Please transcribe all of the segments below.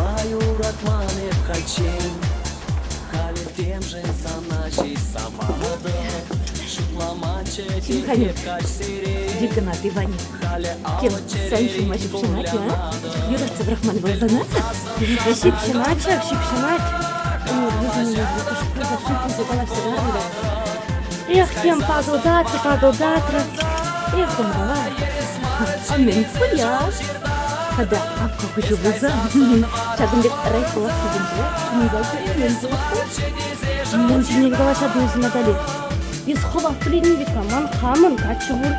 маю ратманы хачин хали тем же санаши самада шутламаче тихо сири Дикана пивани. Кем санши мачи пшеначи, а? Юра Цабрахман был за нас? Шипшинача. Эх, кем пагудати. Эх, думала. А мен пуляш. Хада, апка хочу буза. Чагындек райфула кидинде. Не дайте мен зуқта. Мен сенеге далашады өзім адали. Ес хова принивика, ман хамын качы бұл.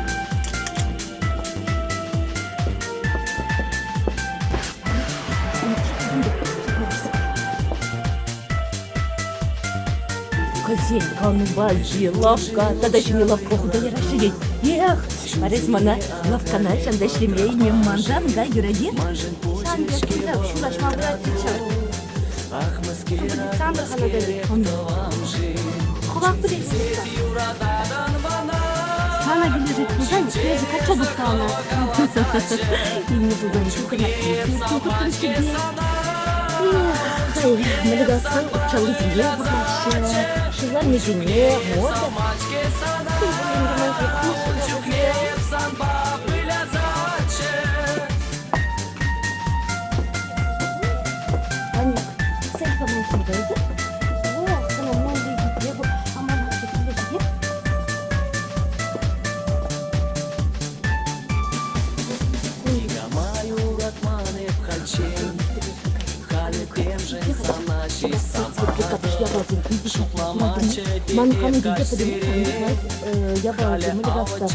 Козель, канубази, лавка, тогда еще не лавка, куда я расширить. Эх, парис мана, лавка на чанда шлемей, не манжан, да, юради? Сан ешкінде шулашма бұрат течі. Александр Ханадели. Ховақ білесіз. Сана гілежет бұзан, көзі қача бұқтауына. И не бузан, Малигасан ұтчалы зіле бұқашы, шылар мезіне, мода. Аник, сәл помайшын бәйді? О, сана мұнды егеде бұл аман әкетілі жеге. маю ратманы хачин хали тем же санаши самада шутламаче тихо сири Я была Малигаста,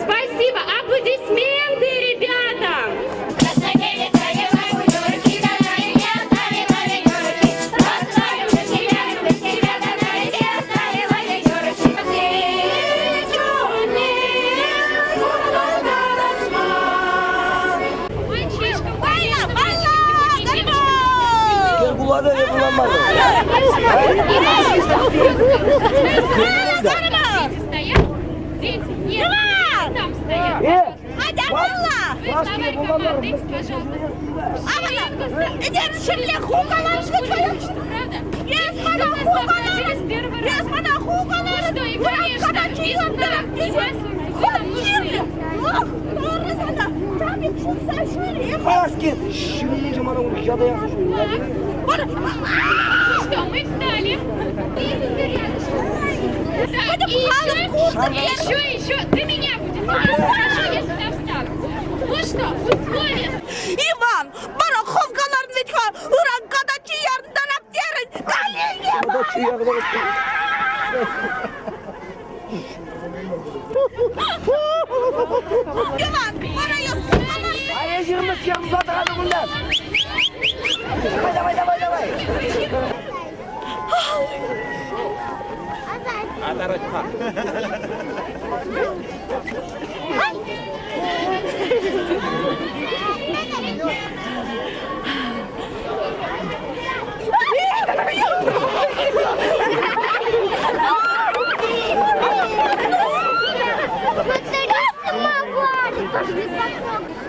Спасибо! Аплодисменты, ребята! Дети, нет, там стоят. Что, мы встали. Еще, ты меня будешь. Хорошо, я сюда встану. Ну что, условия. Иван, бараховкаларын ветха, уранкада чиярдан аптерин, коллеги! Иван, бараховкаларын... А я жирно всем задрали гулять. Давай. Адарочка.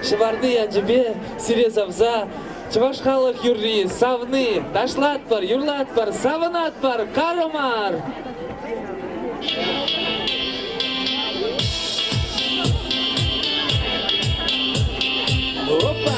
Шыварды янжыбе, сирезавза, Чывашхалов юрри, савны, ташлат бар, юрлат бар, савынат бар, карымар. Опа!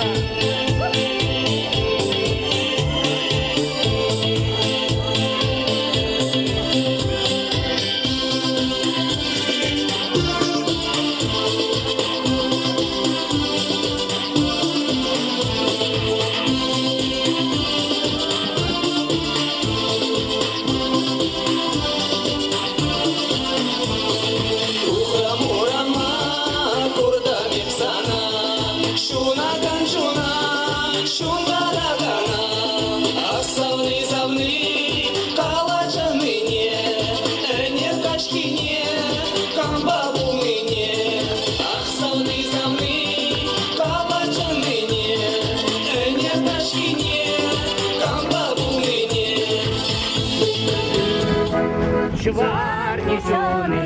Чуварни жуны.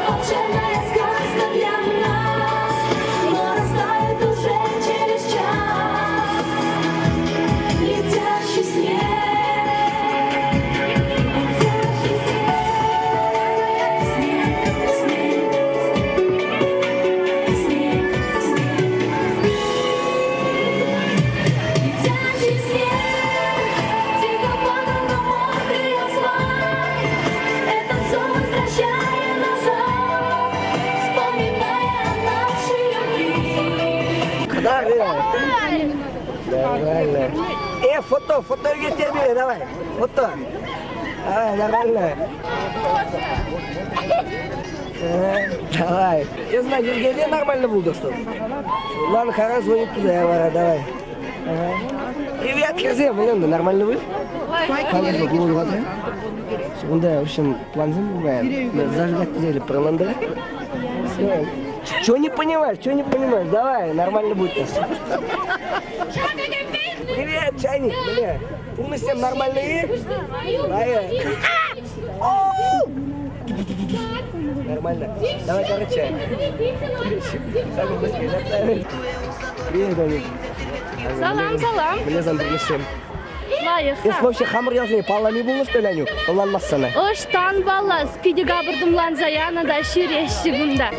Волшебная сказка для нас, но растает уже через час. Летящий снег, летящий снег, тихо падал на мокрый асфальт. Этот сон возвращая назад, вспоминая наши любви. Нормально. Фото тебе, давай. Фото. Нормально. Давай. Я знаю, Евгений нормально буду, что ли? Ладно, хорошо, звонит туда, я вара, давай. Привет, Херзе, блин, нормально вы? Конечно, голос вода. Секунда, в общем, план забываем. Зажигать взяли, проландали. Чего не понимаешь? Давай, нормально будет. Привет, чайник, бля. Полностью нормальные? Нормально. Давай, короче. Привет, Даник. Салам. Меня зовут Ильсем. Лайыха. Если вообще хамыр yazmayı parlamayı bulmuş da Lanyu. Kullanmaz sana. Оштан бала, спиди габырдым ланзаяна да ширешшигунда.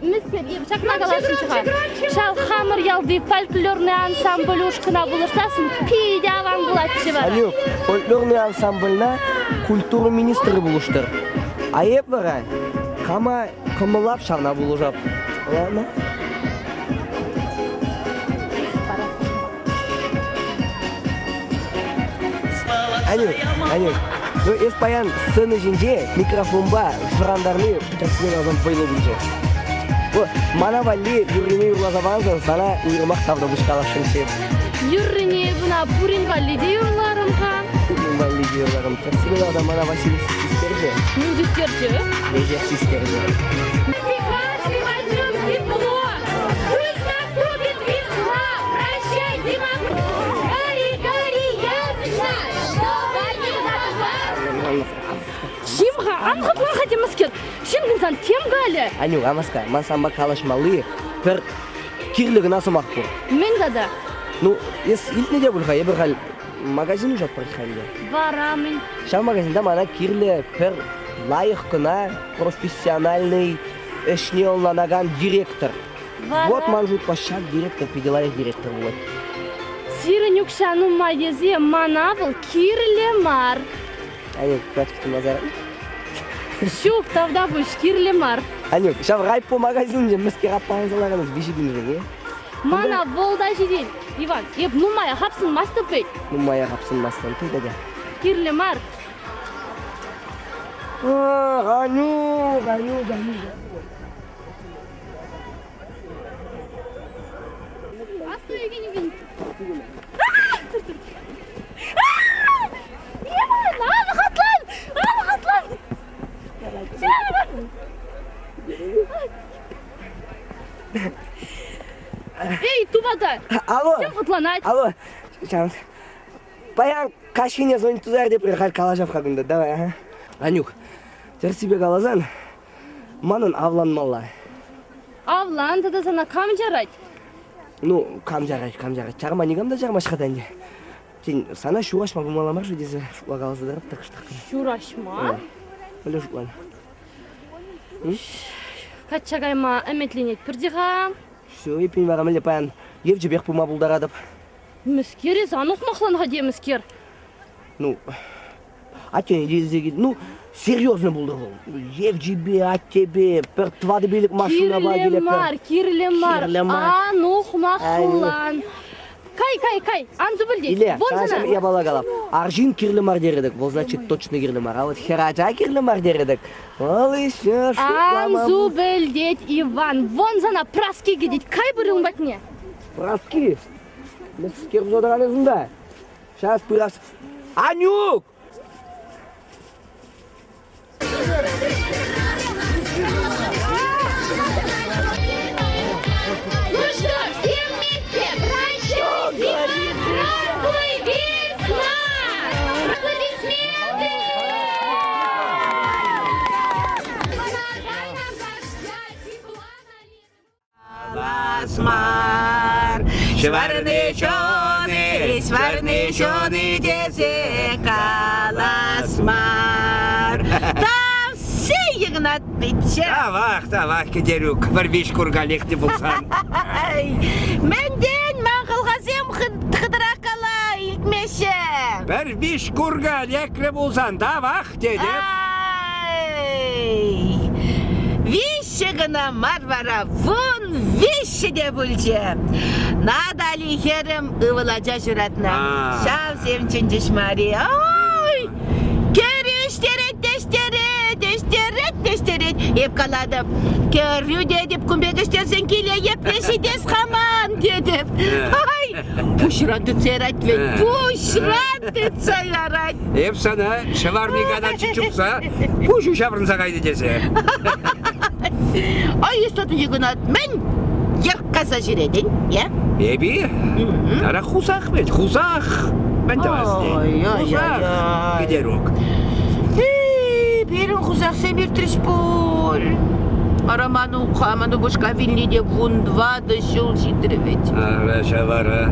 Мискер, чакна галашын чыга. Шал хамыр ялды фольклорный ансамбль ушкына булырсасын, пиде аван булатчы бар. Lanyu, folklorный ансамбльна культура министрі buluştur. Ayıp var. Kama kımılap şarna bulacak. Ладно? Аню, ну еспаян сцена жинже микрофонба жырандарны тәсмен азам байлы бүнже. Мана валли юррине юрлазаванзан сана уйырмақ тавда бұшқалашын сеп. Юррине бұна бурин валли дейурларым хан. Бурин валли дейурларым. Тәсмен азам мана Василий систерже. Мюндиктерже? Леже систерже. Шимха, анғытлан қатемізкер. Шимгінсан тем галі. Аню, амаска, ман самба калашмалы, пір кирлігі насымақ бұл. Мен да. Ну, ес илтіне де бұлға, ебір қал магазин ұжат бір қалды. Барамын. Шам магазинда мана кирлі пір лайық кына профессиональный эшне оланаган директор. Вот ман жут пашак директор, пиделайық директор болады. Сирен юкшану майезе манавыл кирлі мар. Аню, кратикті назар. Шук тавда бұш кирлі мар. Аню, шав райп по магазинде мүске раппаңызалағаныз бешедін жын, Мана болда жеден. Иван, еп нумая хапсын масты пей. Нумая хапсын мастан, ты дәде. Кирлі мар. Аню. Асты еген. Эй, тубада! Алло! Сен құтланайд? Алло! Баян кашине звонит туда, где приехали калажа в хагында, давай, ага. Анюх, теперь себе галазан, манын авланмалла. Авлан, тада сана кам жарайд? Ну, кам жарайд. Чарма негамда жарма шқаданде. Сен сана шуғашма бұмаламар шу десе шуға галазадарып тақыштақын. Шурашма? Білі шуған. Качагайма әметленет бірдіға? Все, епен бағам әлі паян евжі бек бұма бұлдарадып. Мүскері занық мақланға де мүскер. Ну, атен елзеге, ну, серьезно бұлдар ол. Евжі бе, аттебе, бір твады белік машина ба келеп. Кирлі мар. Анық мақлан. Кай, анзу білдей. Или, Вон шашам зана. я бала галап. Аржин кирлимар дередик, вот значит точно кирлимар. А вот хеража кирлимар дередик. Ол еще Анзу білдей, Иван. Вон зана праски гедет. Кай бұрын батне? Праски. Біз кеп зодыралызында. Сейчас пырас. Анюк! Ну что, все вместе, прощай, зима, здравствуй, весна! Аплодисменты! Каласмар, шварны чоны десе каласмар. Там все Игнат Петя. Тавах, кедерюк, варвиш кургалекте булсан. Менден маңғылғазем қыдыра кала илтмеше. Варвиш кургалекте булсан, тавах, дедеп. Вище гына марвара, вон вище де бүлже. Надо ли херем ывыладжа жүратна. Шав семчінжіш мари. Ой, кереш тештерет. Еп каладым. Керю дедіп күмбегіштерсен келе еппеші дес қаман дедіп. Ай, пушраты церать вет, пушраты царать. Еп sana шеварный гадар чичупса, пушу шаврынса қайды десе. Ай, естатын егінат, мен ерқаса жүредін, я? Еби, ара хусақ бет, хусақ. Мен тавасне. Хусақ, кедерюк. Берін хусақ семіртіріш бол. Араману қаману бұшқа вилниде вундвады жыл жидірівет. Ара шавара.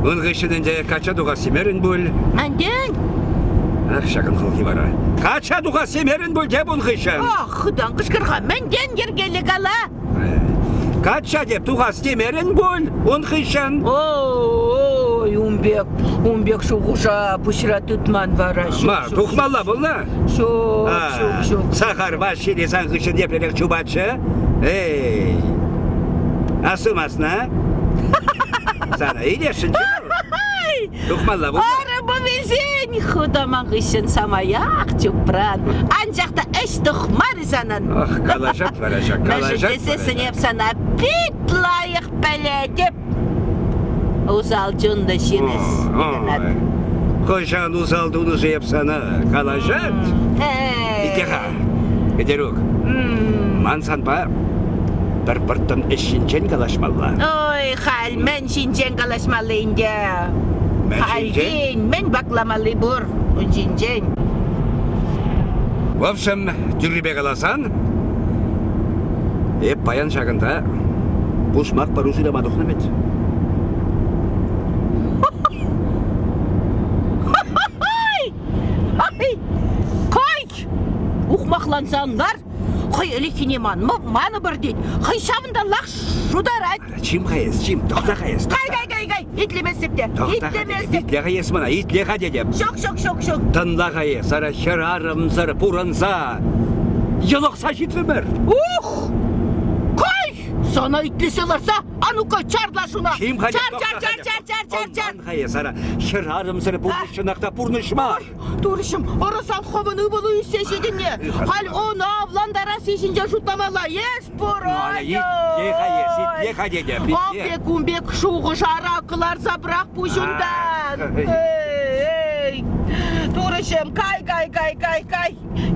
Он ғышынынде кача дуға семерін бұл. Мәнден? Ах, шағын қылқи бара. Кача дуға семерін бұл деп он ғышын. Құдан қышқырға, мәнден ергелі қала. Кача деп туға семерін бұл, он ғышын. Ой, умбек шуғыша пұшыра тұтман бара. Ма, тұқмалла бұлна? Шуқ. Сахар баш шелесан ғышын деплерек чубатшы. Эй, асымасына? Sana ийлешін тұқмалла бұлна? Ары бұвезен, құдаман ғышын самаяқ чупран. Анжақта әш тұқмар санан. Ах, калажат варашак, калажат Мәжітесесін еп сана бит лайық пәлетіп. Узал жүнді шенес. Қойшан ұзалдуны жеп сана, калажат? Итеға, кедерук, мансан бар, бір-біртін ішінчен калашмалла. Ой, хал, мен шинчен калашмалы инде. Халден, мен бакламалы бұр, шинчен. В общем, жүргібе қаласан, еп баян шағында, бұшмақ барусыда мадуқны мет. Кай! Ухмақлансаңдар, қой әлікіне маны бір дейді. Қой шавында лақ шударад. Чим қайыз, чим, тоқта қайыз. Қай, итлемесіпте. Итле қайыз мына, итле қа дедем. Шоқ. Тынла қайыз, сара шырарым, сара пуранса. Елықса жетілмір. Ух! Кай! Sana itlisiyorlarsa anuka çarla şuna. Kim hadi Çar. Hayır sana şırarım seni purnuşunakta purnuşma. Duruşum orasan hovanı bulu seçedin ne? Hal onu avlandara seçince şutlamalar. Yes poro. Ye hadi. Ambek umbek şuğu şarakılar zabrak puşundan. Duruşum kay.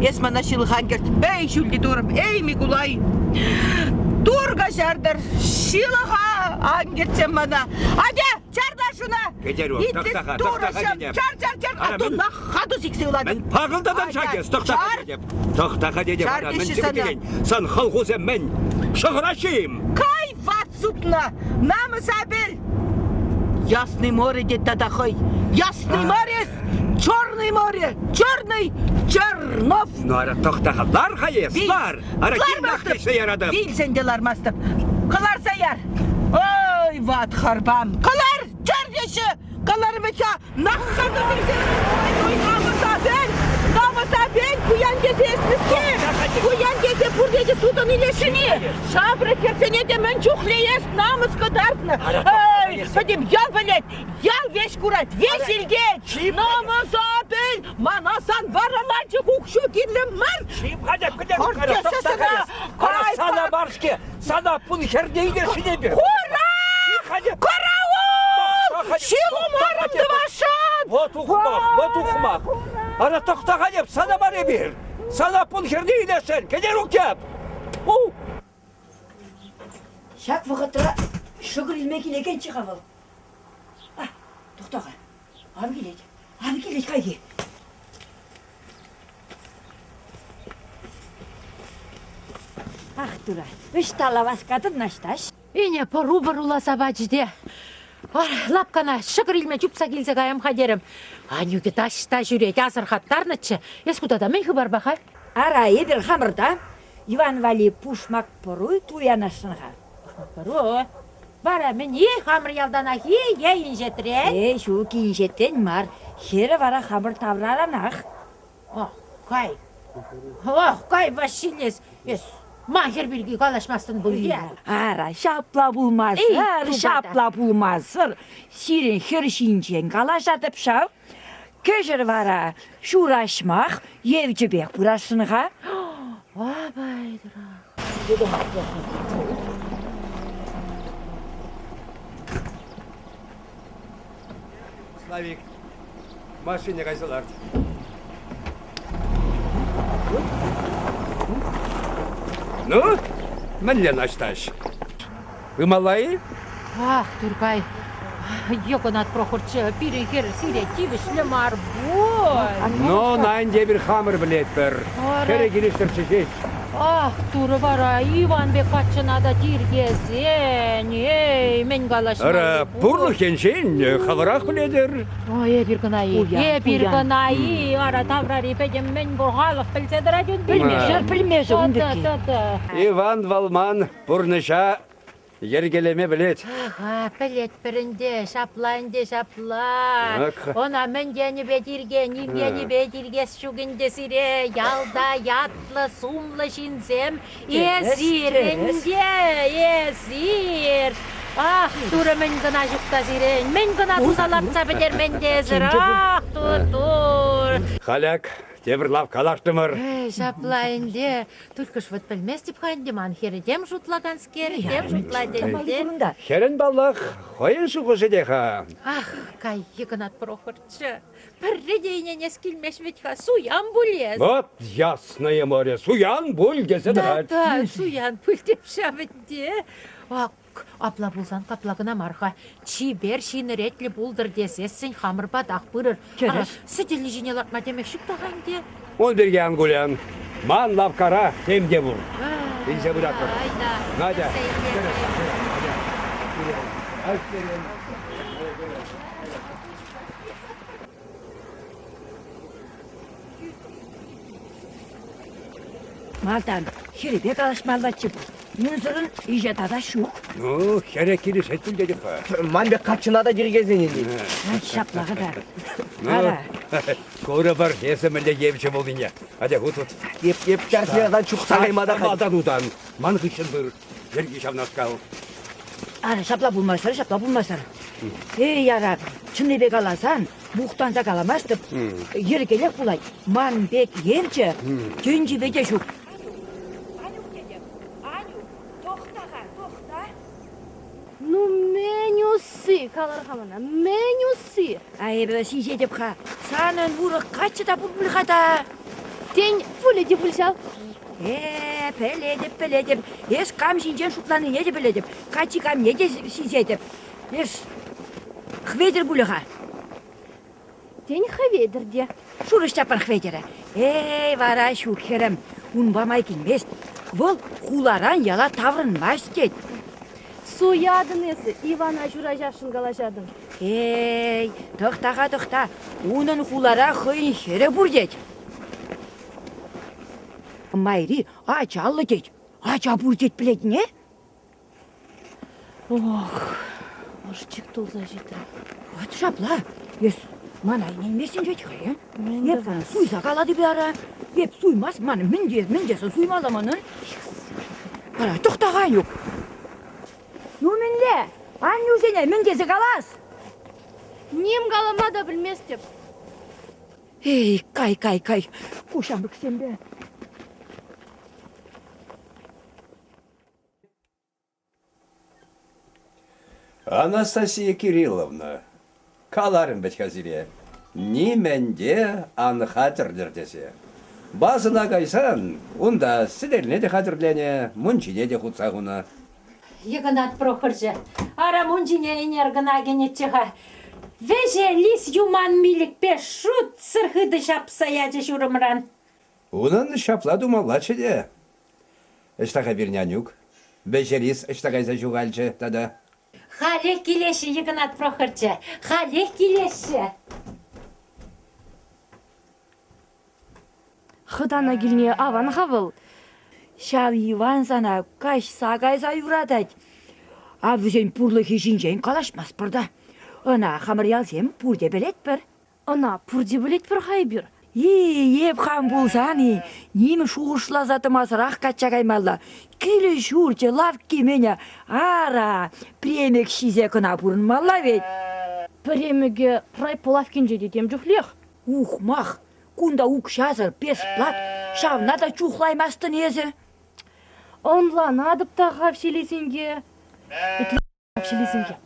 Esma naşıl hangert. Ey şuldi durum. Ey Mikulay. Durga şardır. Şilaha angertsem bana. Hadi çarda şuna. Gidiyorum. Toktağa dedim. Çar. Adunla hadu sikse ulan. Ben pağıldadan çakes. Toktağa dedim. Ben çıkıdelen. Sen halkuzem ben. Şahıraşıyım. Kay vatsupna. Namısa bil. Ясный море де тадахой. Ясный море. Черный море. Чернов. Ну ara toktağalar hayeslar. Ara kim nakdıysa yaradım. Değil sendeler mastım. Kılar sayar. Oy vat harbam. Kılar. Çardeşi. Kılar meka. Nakkadı fikse. Oy namısa ben. Kuyan gezi esmiski. Kuyan gezi buradaki sudan ileşini. Şabret yersene de men çuhleyes namız kadartını. Oy. Пойдем, ял білет, ял веш курат, веш елгет. Намаза біл, манасан вараланчы кукшу кирлім мар. Чип, хадеп, кедем, Корчасы сана, Кара сана баршке, сана пул хердейді шидебе. Карауыл! Шилу марымды башын! Вот ухмақ. Ана тоқта хадеп, сана бар ebir. Sana pul herdeyді sen, keder ukep. Şak vakıtra şükür ilmek ileken çıkaval. Ah, toxtağa. Abi gelek kaydı. Ах, дура. Үш талавас катып нашташ. Эне пору-борула сабачде. Лапкана шықыр илме чупса келсе каям хадерім. Анюге ташта жүрет асыр хаттарнычы. Ескудада мен хыбар баха? Ара ебір хамырда. Иван Вали пушмак поруй туянашынға. Пору. Бара мен хамыр ялдана ейін жетіре. Шу кейін жеттен мар. Хері бара хамыр тавраланақ. Кай Василес. Mahir bilgi kalaşmasın bu ya. Ара, шапла bulmazır. Sirin hırşinçen kalaşatıp şav. Köşür vara şuraşmak, yevcibek burasınığa. Abaydıra. Slavik, машине қайсылар? Ну, мәнле нашташ. Вы малай? Ах, Туркай. Йоконат прохорчы, пирихер, сире, тивішлі марбой. Ну, найнде бір хамыр білет бір. Кере келістір чекет. Ах, туры бара, Иван бек қатшынада тиргезен. Ей, мен қалашмайды. Ара, бұрлы кеншен, хавырақ біледір. Ой, бір күнайы. Ара, таврари, пәдем мен бұрғалық білседір әден. Білмезі, Иван Валман бұрныша ергелеме білет. Білет бірінде, шаплайынде шаплай. Она мен дені бетірге, немені бетіргес шүгінде сире, ялда ятлы, сумлы шинсем, есірінде, есір. Ах, туры мен гына жүкта сирен, мен гына тузалапса бітер мен дезір. Ах, тур. Халяк, тебір лав қалаштымыр. Шаплайынде, түркіш вұт білмес деп қайынде ман херідем жұтлаган скері, деп жұтладенде. Херін баллақ, қойын шуғышы деха. Ах, кай екінат прохорчы. Бірредейнен ескілмеш ветха, суян бұлез. Вот ясное море, суян бұл кеседі. Да, суян бұл деп шабытте. Апла болсан қаплагына марха. Чибер шиніретлі бұлдыр десесін хамыр бадақ бұрыр. Сіделі женелақ матемекшік тағанде. Он берге ангулян. Ман лавкара темде бұл. Инсе бұдақ бір. Надя. Малдан, херебек алышмалдатчы бұл. Мүнзірін ижетада шуқ. Ну, херек келі сәттіл дедік па. Манбек қатшына да диргезен енді. Шаплағы да. Ара. Көрі бар, есімілде ебші бол дейне. Аде, ұтыт. Еп кәрсердан чуқса қаймада қайды. Малдан ұдан. Ман қышын бір. Жерге шавнасқал. Ара, шапла bulmazlar. Ey ара, чынебек аласан, бұқтанса қаламастып, ергелек бұлай. Ман бек ерчі, жөнжі беде шуқ. Ну, менюсы, қалар қамана, менюсы. Айбі, сизе деп қа, санын ұрық қатшы да бұл бұлғада. Тен фуле деп бұлшал. Пеледеп. Еш қам жинжен шутланы не де біледеп. Қатшы қам не де сизе деп. Еш хведер бұлыға. Тен хаведір де. Шурыш тапан хведері. Ей, вара шуқ херім. Ұн бамай келмес. Бұл құларан яла таврын маш дед. Суядын есі, Ивана жүра жашын қалашадың. Ей, тоқта. Унын құлара қойын хері бұр дед. Майри, ачалы дед. Ача бұр дед біледі не? Ох, ұршчик тұлза жетірі. Вот шапла. Ес, манайнен месен жет қайын. Еп суйса қалады бі ара. Еп суймас, маны міндесі суймаламанын. Ара, тоқтаған yok. Ну, менле, Аню сене мінгесі қалас. Нем қалама да білмес деп. Ей, кай. Кушам бүксем бе. Анастасия Кирилловна, қаларым бәт қазіре, неменде аны қатырдыр десе. Басына қайсан, онда сідеріне де қатырлене, мұнчине де құтсағына. Егнат Прохоржа, ара мұнжіне энергіна генетчіға. Веже лис юман милік пеш шут сырхыды шапсаяжы шурымран. Унын шапла думалачы де. Эштаға бір нянюк, веже лис эштағайса жуғалчы, тада. Халех келеші, Егнат Прохоржа, халех келеші. Хыдана келіне аван қавыл. Шав Иван сана каш сагайса юратать. А бүзен пурлы хешінжен қалашмас бірда. Она хамыр ялсем пурде білет бір. Она пурде білет бір қай бір. Еп хам болсаны, немі шуғыршыла затымас рақ качагаймалла. Келі шурчы лавки меня ара премек шизе кына бұрынмалла вет. Премеге прай полавкенже дедем жүхлех. Ух, мах, кунда ук шазыр пес плат, шавна да чухлаймастын езі. Онла надып та қапшелесенге. Етлі қапшелесенге.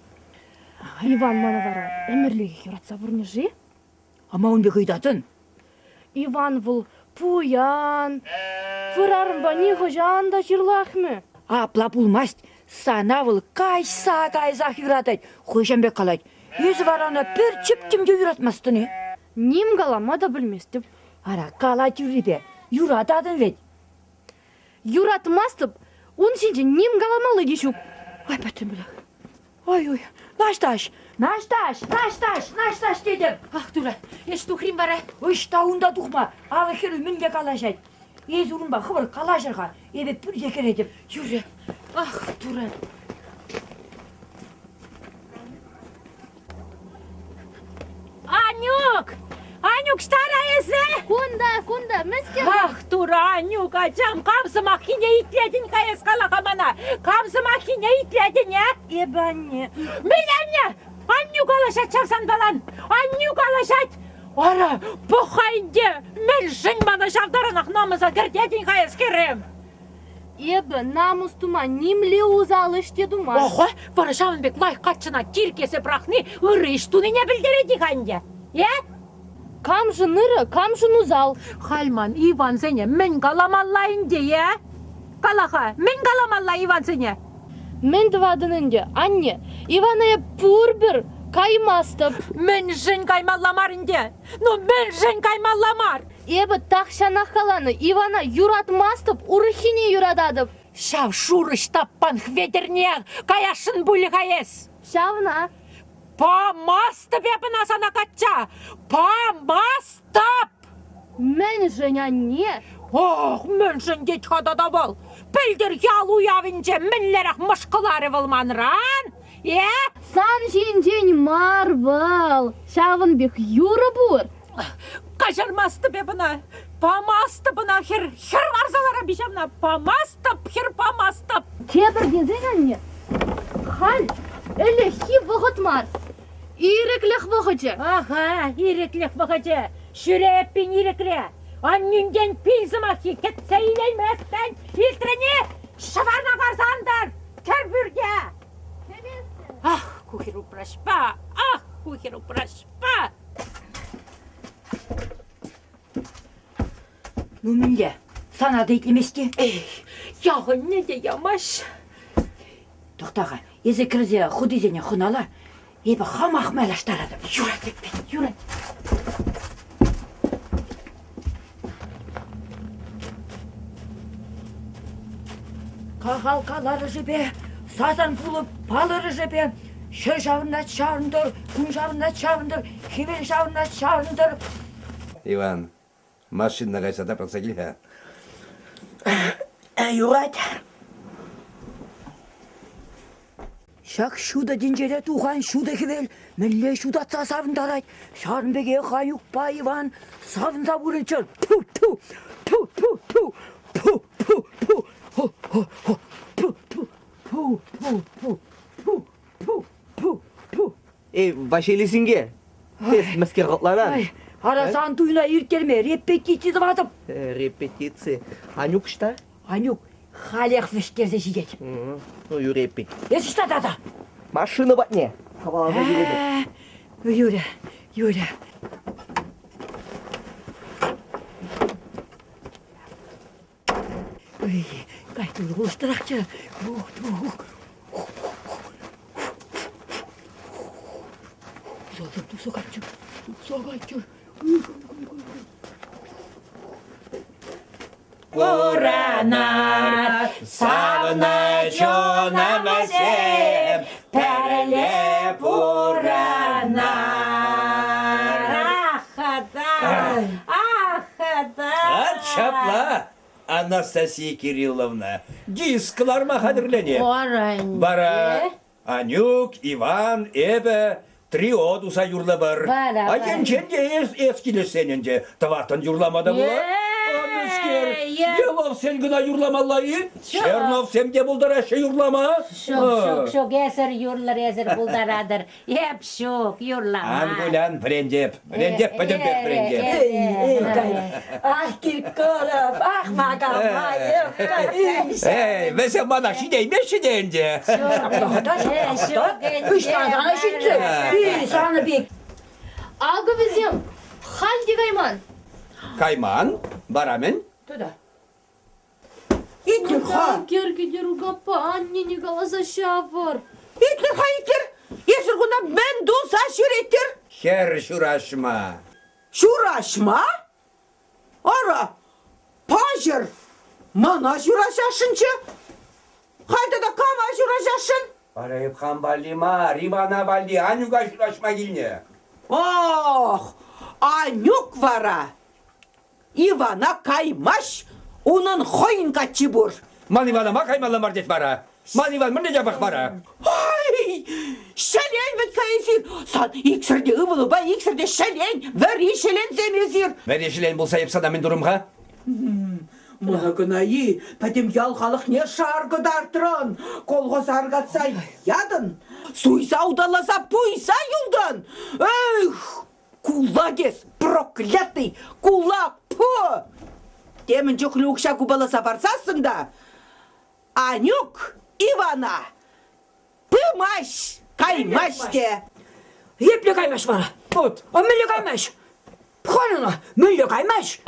Иван мана бара әмірліге кератса бұрны жи. Ама он бек ыйтатын. Иван бұл пуян. Фырарымба не хожанда жырлахмы. Апла пулмаст, сана бұл кайса кайзақ юратать, хойшамбек қалайд. Өзі варана бір чіптімде юратмастыны. Нем қалама да білместіп. Ара, қалат юрипе, юратадын вет. Юратмастып, он сенде нем қаламалы дешук. Ай, бәттім білі. Ой, нашташ дедім. Ах, дура, еш тухрим бара. Ұшта ұнда тұқма, ағы хері мінге қалашайды. Ез ұрынба қыбыр қалашырға, ебе пүл зекер едім. Юре, ах, дура. Анюк, старайсы! Кунда, мәске. Ах, дура, Анюк, ачам, қамсыма хине итледін қайыз қалақамана. Қамсыма хине итледін, е? Ебанне. Біленне! Анюк алашат шавсан балан! Анюк алашат! Ара, бұқайынде, мен жын мана шавдаранақ намыза кірдедін қайыз керем. Ебі, намыс тума, немле узалыш дедума. Охо, бара шавынбек лай қатшына киркесі брақны ұры іштуны не білдереді қайынде. Е? Камжы ныры, камжы нузал. Хальман, Иван сене, мен қаламаллайынде, е? Қалаға, мен қаламалла Иван сене. Мен дывадынынде, анне, Иваная пур бір каймастып. Мен жын каймалламарынде, но мен жын каймалламар. Ебі тақшанақ қаланы Ивана юратмастып, ұрыхине юрададып. Шав шурыш таппан хведерне, каяшын бұлі қайыз. Шавна. Помастып ебіна сана қатча, помастып. Мен жыня не? Ох, мен жын дет қадада бол. Білдір ялу явынже мінлерек мұшқылары болманыран. Е? Сан жен мар был. Шавын бек юры бұр. Қажырмастып ебіна, помастып бұна хер варзалара бишамна, помастып, хер помастып. Кебір дезен анне. Хал, әлі хи бұғытмар. Иреклех бұғычы. Аха, иреклех бұғычы. Шүреппен ирекле. Аннюнген пилзымахи кетсе илейместен илтірене шыварна қарсандар. Кәрбүрге. Ах, кухер упрашпа. Мүмінге, сана дейтлемеске. Яғы не де ямаш. Тоқтаға, езі кірзе құдизене құнала, ебі хамақ мәлаштарады. Юрат етпен, юрат. Қағалқалары жібе, сазан пулы палыры жібе, шыр жауынат шарындар, күн жауынат шарындар, хевел жауынат шарындар. Иван, машина қайсада пақса келе. Юрат. Шак шуда динжере туған шуда хевел, мінле шудатса савындарайд. Шарынбеге қайуқ ба Иван, савынса бұрынчыр. Пу. Vaşelisинге. Tez masker katlanan. Ай, арасан туйна иркерме, репетиция дыватып. Репетиция. Анюк что? Анюк, халях вешкерде жигет. Ну, юрепи. Ес что да? Машина батне. Хавала жигет. Юля, Юля. Ой, кайты улыштыракчы. Согачы. Урана, савна чонамасем, перелеп урана. At çapla, Анастасия Кирилловна, дискларма хадырлене. Бара, Анюк, Иван, Эбе, трио дуса юрла бар. А енченде ескилесененде, таватан юрламада була. Yelov sen gına yurlamalıyı, Çernov sen de buldıraşı yurlama. Şok, eser yurlar eser buldaradır. Hep şok, yurlama. Angulan prendep pödümbek prendep. Ah Kirkorov, ah Magamayım. Ve sen bana şideyme deyince. Üç tane şimdi. Bir sana bir. Algı bizim. Haldi Gayman. Kayman, baramen. Туда. İtlir ha. Гергидер угапа, аннени голоса шавар. İtlir ha itlir. Esir kuna ben dusa şürettir. Her şuraşma. Şuraşma? Ara. Pajır. Mana şuraşaşınçı. Hayda da kama şuraşaşın. Arayıp kambalima, ribana baldi, anyuga şuraşma giline. Oh. Anyuk vara. Ivana kaymaş. Onun hoyunka çibur. Man Ivana kaymalı mardet bara. Man Ivan mı ne cabak bara? Ay! Şelen ve kayısır. San iksirde ıvılı bay iksirde şelen. Ver şelen zemizir. Ver yeşilen bulsa yapsana min durum ha? Mına gınayı. Padim yalgalık ne şargıdartırın. Kolğos argatsay yadın. Suysa udalasa puysa yuldan. Эх! Кулагес, проклятый! Кулак! Пу! Демінчі хлюкша кубаласа барсасың да. Анюк, Ивана! Пымаш! Каймаш де! Епле каймаш бара. Вот. А милле каймаш. Пханына, милле каймаш.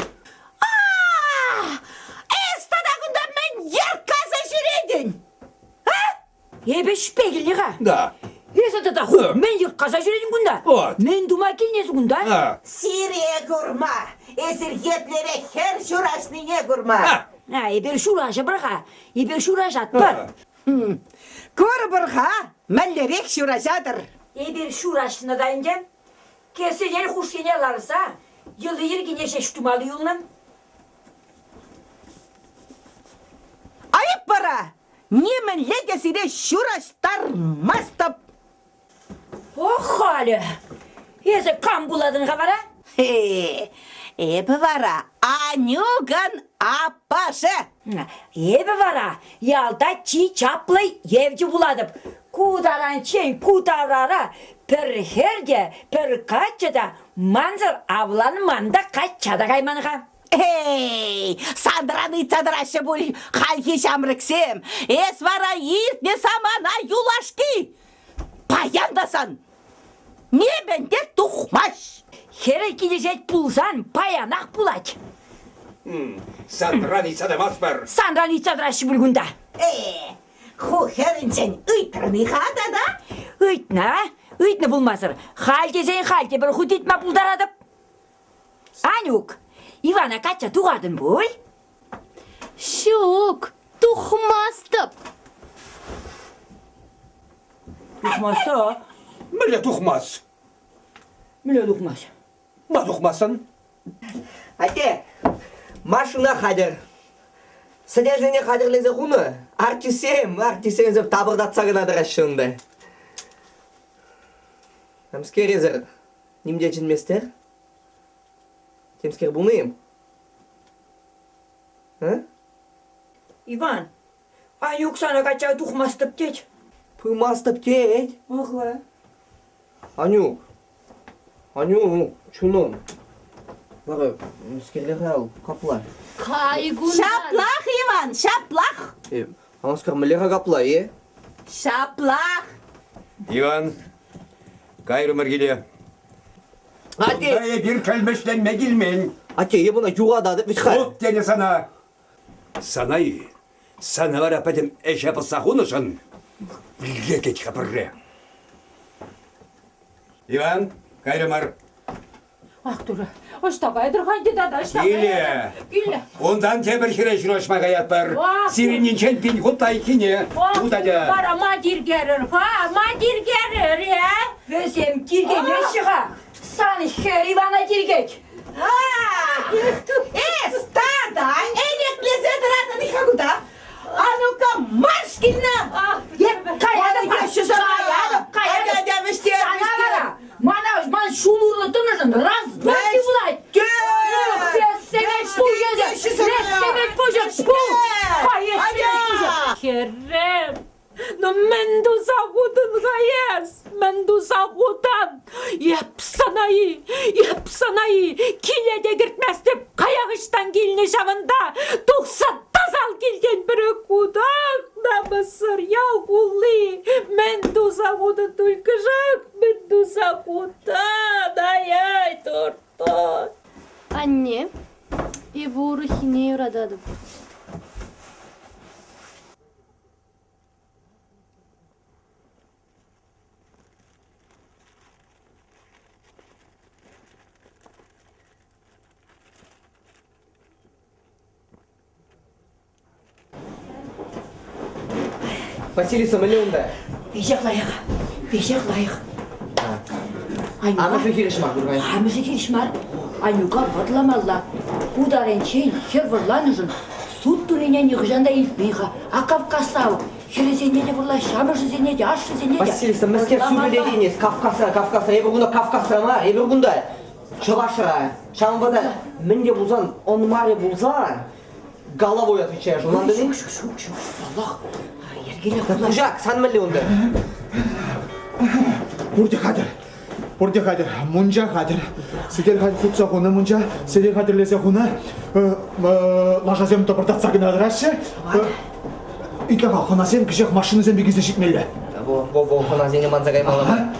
Эстадағында мен ерказа жүредін! Ебе шпегеліға. Да. Esa da hu, men yurt kaza süredim bunda. Evet. Men duma kilnesi bunda. Ha. Siriye kurma! Esirgetlere her şuraşnıya kurma! Ha. Ha, ebe şuraşa bıraka. Ebe şuraşa atbar. Kor bırha, mellerek şuraşadır. Ebe şuraşına da ingem. Keseler huşyene larsa. Yılı yirgine şeştumalı yolunam. Ayıp para! Немен легесиде şuraştar mastap. Oh hali. Ese kan buladın kavara. Ebe vara, Anyugan apaşı. Ebe vara. Yalda çi çaplay evci buladım. Kudaran çen kudarara. Per herge per kaçada manzar avlan manda kaçada kaymanıka. Эй, Сандраны цадраща були, хальхи шамрыксем. Эс вара ирт не самана юлашки. Паяндасан. Не бенде тухмаш. Here gidecek bulsan payanak bulaç. Sandranica de Masper. Sandran içadraşı bulgunda. Ху херинчен ыйтраны хада да? Ыйтны bulmasır. Halke sen halke bir hut etme buldaradıp. Anyuk, Ivana kaça tuğardın bul? Şuk, tuhmastып. Tuhmazsa? Mille tuhmaz. Mille tuhmaz. Ma tuhmazsın. Hadi. Машина хадыр. Содержание хадырлезе хуны. Артисем зеп табырдатса гына дырашында. Темскер резер. Нимде чинместер? Темскер булнayım. Ha? Ivan, Anyuk sana kaça tuhmaztıp geç. Pıymastып тет. Oğla. Анюк, чуном. Бары, скерлеге ал, капла. Кайгундан. Шаплах, Иван, шаплах. Анскар мелеге капла, Шаплах. Иван, кайрымыр келе. Ате, Дайы bir kelmeşten megilmen. ате, бuna юғада деп бітхай. От дені sana. Sana var apadım eşe basahunuşun. Bilge geç kapırre. Иван, кайрымыр. Ах, дура. Оштабай дұрған деді, оштабай. Келе. Келе. Ondan tebirkire şuroşmaga yatbar. Vah. Sirinin pin hutay kine. Utaca. Бара мадир герір, мадир герір, Өзем кирген өшіға. Саны хер Ивана киргек. Стадай, элеклезе дырадын ихагуда. А ну-ка, марш келіні. Қаяды деміштер. Мана шулурлы тынышын раз, два кивлайт. Рестемет пужеде, рестемет пужед, шпул. Керем. Но мен дузагудын гаяс, мен дузагудан. Епсанайы, киледе кіртмәс деп қаяғыштан келіне жавында. Тұқса тазал келген бір өкудақ, намысыр яғулы. Мен дузагуды түлкі жақ, мен дузагудан, ай, тұртын. Anne, bu ruhine uğradım. Василиса, миллионда. Бежек лайық. Амышы келішмар, бұрғай. Амышы келішмар. Анюка ватламалла. Ударен чейн хер варланышын. Суд түренен еғжанда илтмейға. А Кавказау. Херезене де варла, шамышы зене де, ашы зене де. Василиса, мәскер сөйледі емес. Кавказа. Ебір күнда Кавказа ма? Ебір күнда. Шығашыра. Шамбада. Мен де бұлзан, он маре бұлзан. Головой отвечаешь. Жулан деден? Аллах. Ергеле құлай. Жак, сан миллионда. Бурде қадыр, мұнжа қадыр. Сідер қадыр құтса құны мұнжа, сідер қадырлесе құны, лажазем топыртатса гынадырашы. Икаға қонасен кішек машинызен бегізді шекмелі. Во, қонасенге манзағай малама.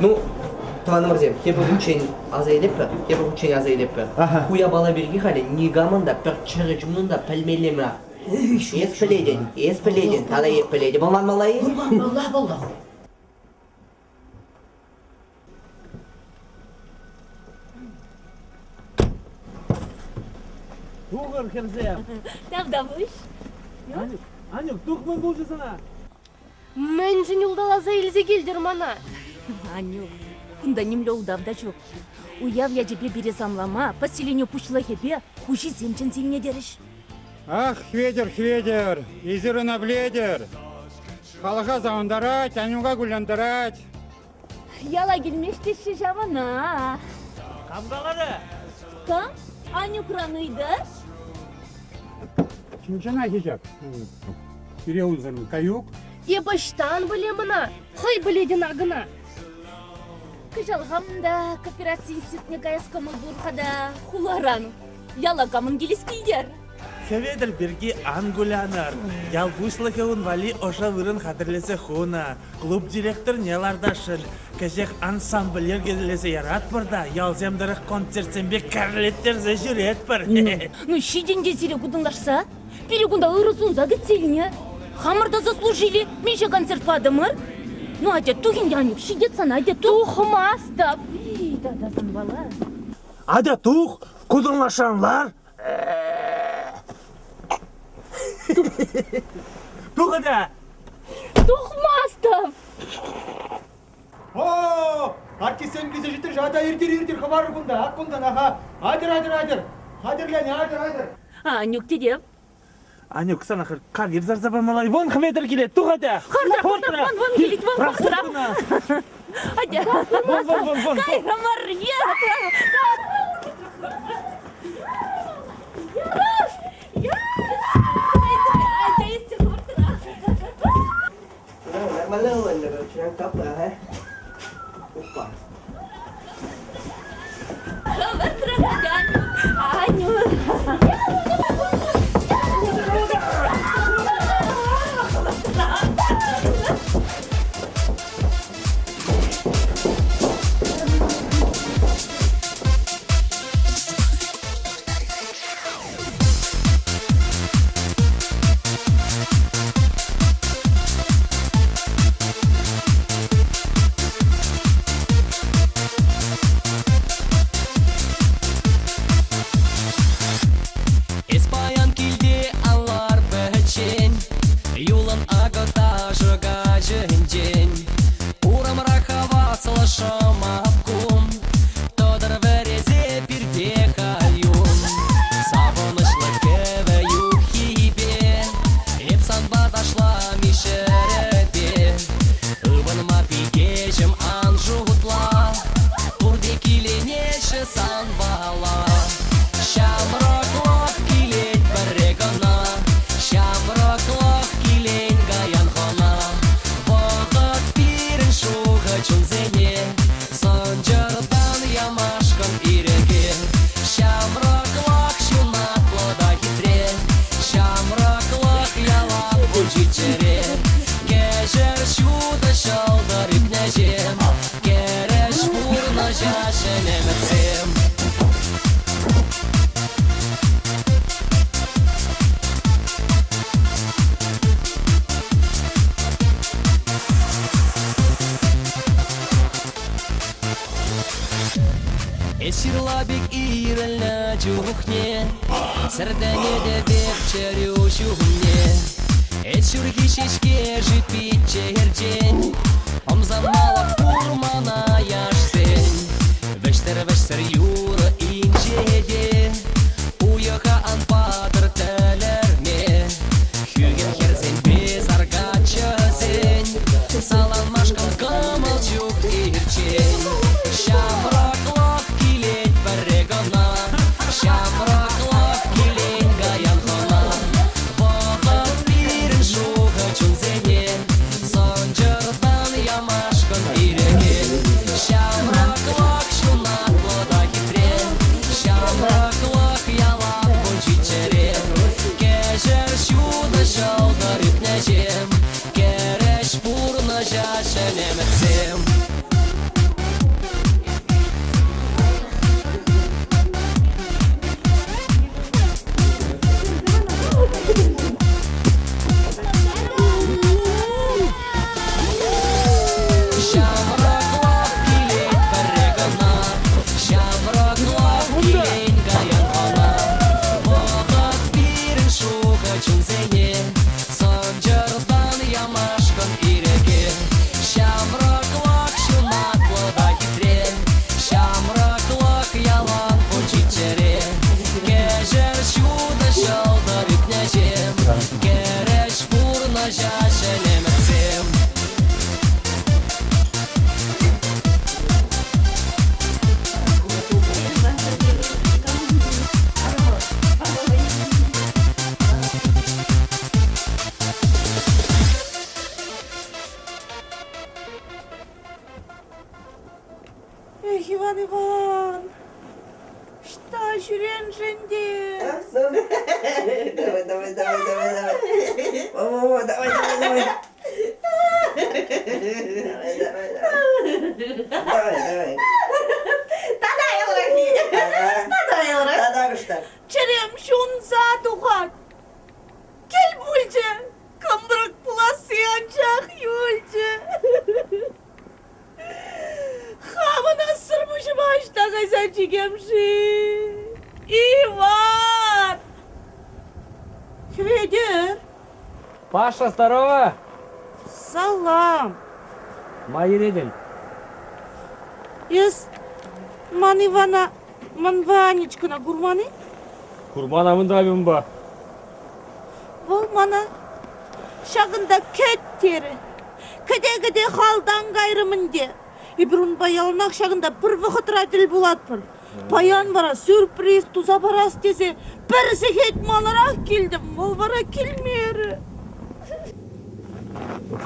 Ну, Туғаны мырзем, кебір күнчен азайлеп пі. Хуя бала берге қалі, негамында пір чығы жұмнында пәлмелемі. Ес пілейден, тада еп пілейді. Болман малайы? Болла. Туғыр кірзем. Davdamış. Анюк, туғмын бұл жызына. Мен жын ұлдаласа елзе келдір мана. Аню, кунда немле удавда жоқ. Уяв я тебе березамлама, поселению пушла хебе, хужи земчен зимне дереш. Ах, хведер, изіріна бледер. Халыға зауындарать, анюға гүляндарать. Яла келмештеші жавана. Қамғалары? Кам? Аню кранıydı. Чынчана хижак. Переузырын каюк. Ебаштан біле мына, хай біледен ағына. Кыжалғамда кооперация институтне гаяскамыл бурқада хуларан. Яла камын келескейдер. Хеведер берги ангулянар. Ял бушлыхеун вали оша вырын хатырлесе хуна. Клуб директор нелардашын. Кежек ансамблер келесе ярат бұрда. Ял земдырық концертсенбе кәрлеттерзе жүрет бір. Ну, шиденде зире кудыңлашса, перегунда ырысунда гітселіне. Хамырда заслужили, менше концерт падымыр. Ну, адя туғын янып, шидет сана, адя Тухмастап. Дадазын бала. Адя тух, кудыңлашанлар. Туғыда. Тухмастап. О, артистен биze житир, жада иртир, хабар күнда, аккундан, аха. Айдыр. Айдыр. Анюк дедеп. Анюк, сана қағыр зарзаба малай, вон хведер келет, туғыда. Вон келет, вон қақсыра. Адя. Вон. Кайрамар, Nормально, чынак тап, аха. Опа. Испаян килде алар бәчен, юлын агыта жыга женден. Урам рахава слышама кум, тодыр верезе пирде каюм. Сабынышлы кеве юхибе, епсан бадашла мишеребе. Ыбынма пикежем анжутла, турде киленеші сан бала. Шамроклох килен барегана, шамроклох килен гаян хона. Вогыт пирен шуға чунзене, сонжырдан ямашкан иреге. Шамроклох шунатлы да хитре, шамроклох ялап бучичере. Кежер шуда шалдар икнежем, кереш пурна жашенемецем. Эсирлабик ирелна чухне, сердене де бекчерю шухне. Эсюрги шешке жипит чехердень, омзамала фурмана яшсень. Вештер юра инчеде, уяха анпадыр телерме. Хюген херзень без аргачазень, салан машкан камал чук ирчень. Шамроклох килен барегана, шамроклох килен гаян хона. Вогыт пирен шуға чунзене, сонжырдан ямашкан иреге. Шамроклох шунатлы да хитре, шамроклох ялап бунчичере. Кежер шуда шалдар икнежем, кереш пурна жашенемецем. Шамроклох килен барегана, шамроклох килен гаян хона. Вогыт пирен шуға чунзене, сонжырдан ямашкан иреге. Шамроклох шунатлы да хитре, шамроклох ялан бучичере. Кежер шуда шалдар икнежем, кереш пурна жашенемецем. Эх, Иван, что жүрен женде? Давай. О, давай. Давай. Тадай уштар. Черем шун задухат. Кел бульже, кымдырык пуласы анчах юльже. Хамына сырмышы башта кайсан чекемши. Иван! Федер! Паша, здорово! Салам! Майредин. Ес, ман Ивана, ман Ванечкана гурманы? Курманамын да мен ба. Бұл мана шағында кеттері. Кәде халдан қайрымын де. Ибрун баялын ақшағында бір вақыт радил болады бір. Баян бара сюрприз туза барас десе, бір зехет маларақ келдім, ол бара келмері.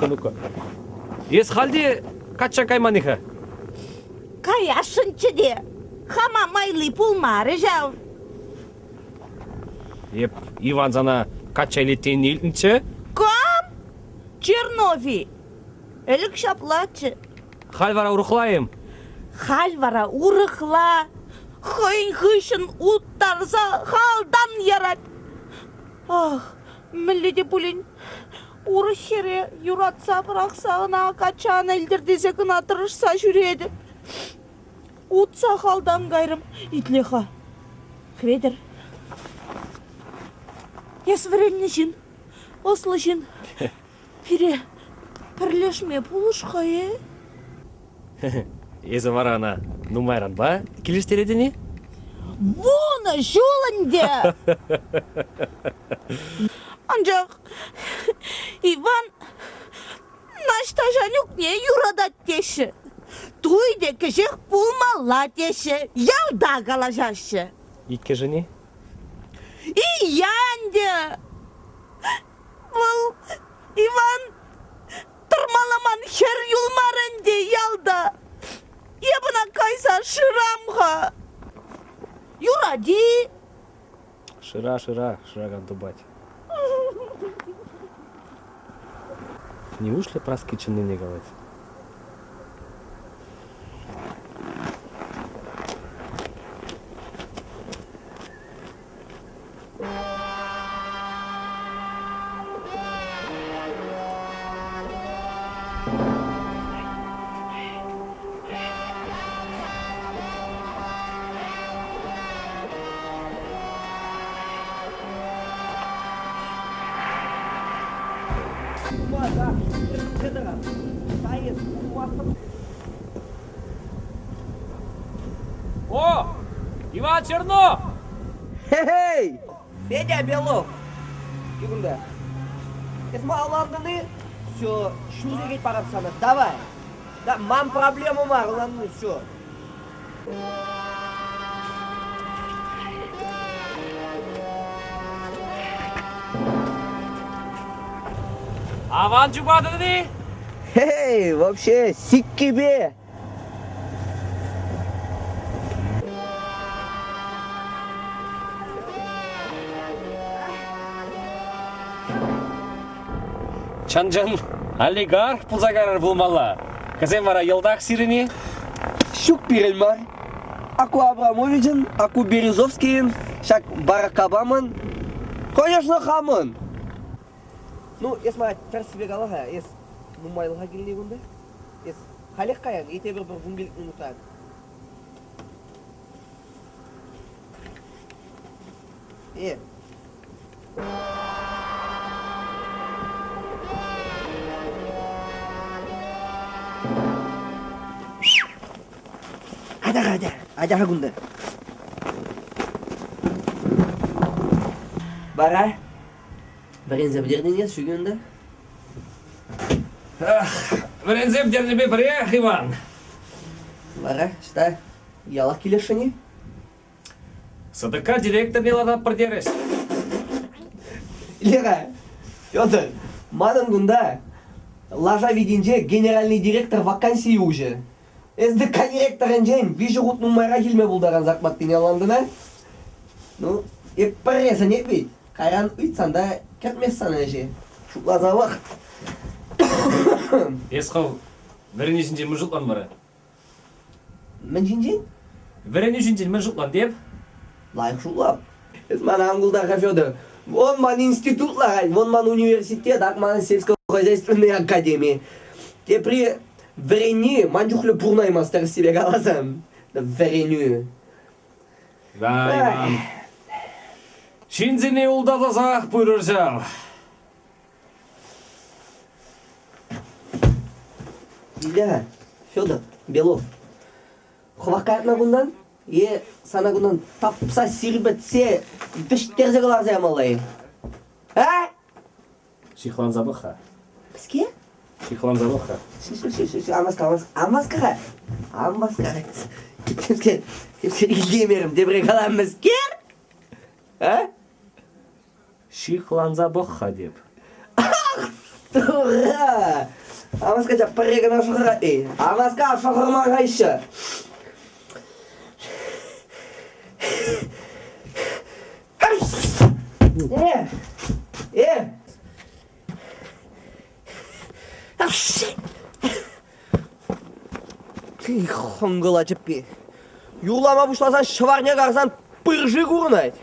Nuka. Ес халде качан кайманыха? Каяшынчы де. Хама майлы пулмары жау. Еп, Иван зана качайлеттен елтінші? Кам? Чернови. Әлік шаплачы. Хальвара ұрықлайым. Хальвара урықла. Хойн хышын уттарса халдан ярат. Ах, мүлледе бұлін. Уры хере юратса бірақсағына качан әлдірдесе кына тырышса жүреді. Утса халдан қайрым итлеха. Хведер. Ес віренне жын, ослы жын. Пире, пірлешме бұлышқа, Езі варана, нумайран ба? Келестереді не? Бұны жолынде! Анжақ, Иван, нашта жанюк не юрадат деші. Туйде кішек пулмала деші, ялда қалажашы. Итке жыне? И янде! Бұл Иван тұрмаламан хер юлмарынде ялда. Ебіна кайса шырамға. Юради! Шыраган дубать. Не ушли праски чынны не говорить? О! Иван Чернов! Хей! Федя Белов! Кигунда. Esma alandığını şu şuraya git bakalım sana. Давай. Да, мам проблема var lan şu. Аван чубады не? Хей, вообще сик gibi. Чанжан, олигарх пулзагарар булмала. Казем вара елдак сирене? Şuk biril var. Aku Abramovich'in, aku Berezovski'in, şak Barack Obama'nın. Конечно, хамын. Ну, esma ters bir galaha, es Mumaylığa geldiği günde. Es halek kayan, ete bir bungelik unutar. Hadi günde. Bara. Birinci bilirdiniz şu günde. Birinci bilirdiniz bir Иван. Bara, işte yalak kileşini. Садыка директор неладап продерес. Лера, Федор, манын günde. Лажа видинce генеральный директор вакансии уже. SDK директорын жейін, вижу ғут нумайға келме бұлдаған Закматтың яландына. Ну, еп пареса не бейт. Қайран ұйтсан да кәтмес сана же. Шуклаза вақт. Есқау, верен үшінжен мұн жұтлан бары? Мен жинжен? Верен үшінжен мұн жұтлан деп? Лайық шуклап. Ман аңғылдарға, Федор. Вон ман институтлар, вон ман университет, ақ ман сельско-хозяйственный академия. Тепри Верени, манчухлю пурнай мастер себе галазам. Вереню. Да, Иван. Шинзене улдазазақ бұйрыржау. Иля, Федор, Белов. Хвақатна күндан, сана күндан тапса сирбетсе, біштерзе қаларзай малай. А? Шихлан забыха. Бізге? Шихлан забыха. Амаскара. Кепсе илемерім, дебре қалам мізгер? А? Шихлан забыха деп. Ура! Амаска жа парегана шоқыра. Амаска шоқырмаға іші. Хымгыла жіппе. Юлама бұшласан шыварня қарсан пыржы көрінайды.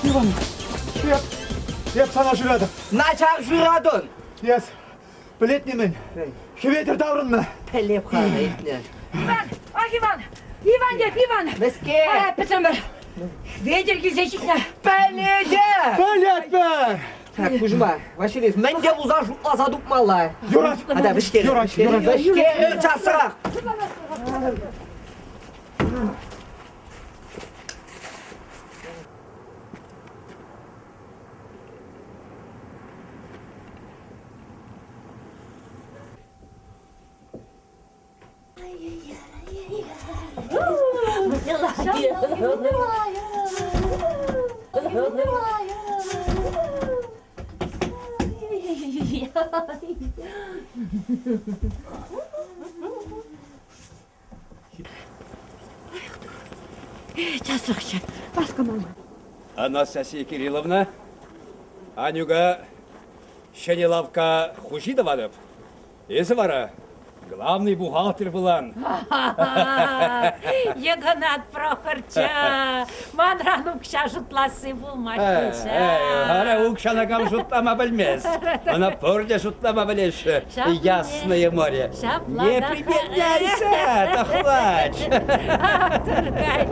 Иван, еп сана жүреді. Начар жүрадың? Ес, білетінемен. Хеветер даурынны. Пәлеп қана етіне. Иван деп, Иван. Бізге. Пәтім бір. Ветер келзешікні. Пәледе. Пәлеп бір. Так, Кузьма, Василис, мен де ұзар жұтласа дұқмалай. Юрат. Ада, бішкері. Бішкері, жасырақ. Жасырақшы, басқа мама. Анастасия Кирилловна, Анюга Шенелавка Хужидова, есі бара, главный бухгалтер булан. Егонат Прохорча, манран укша жұтласы болмашынша. Ара укшанакам жұтлама білмес. Она порде жұтлама білеш. Ясное море. Не прибедняйся, тахлач. Тургай,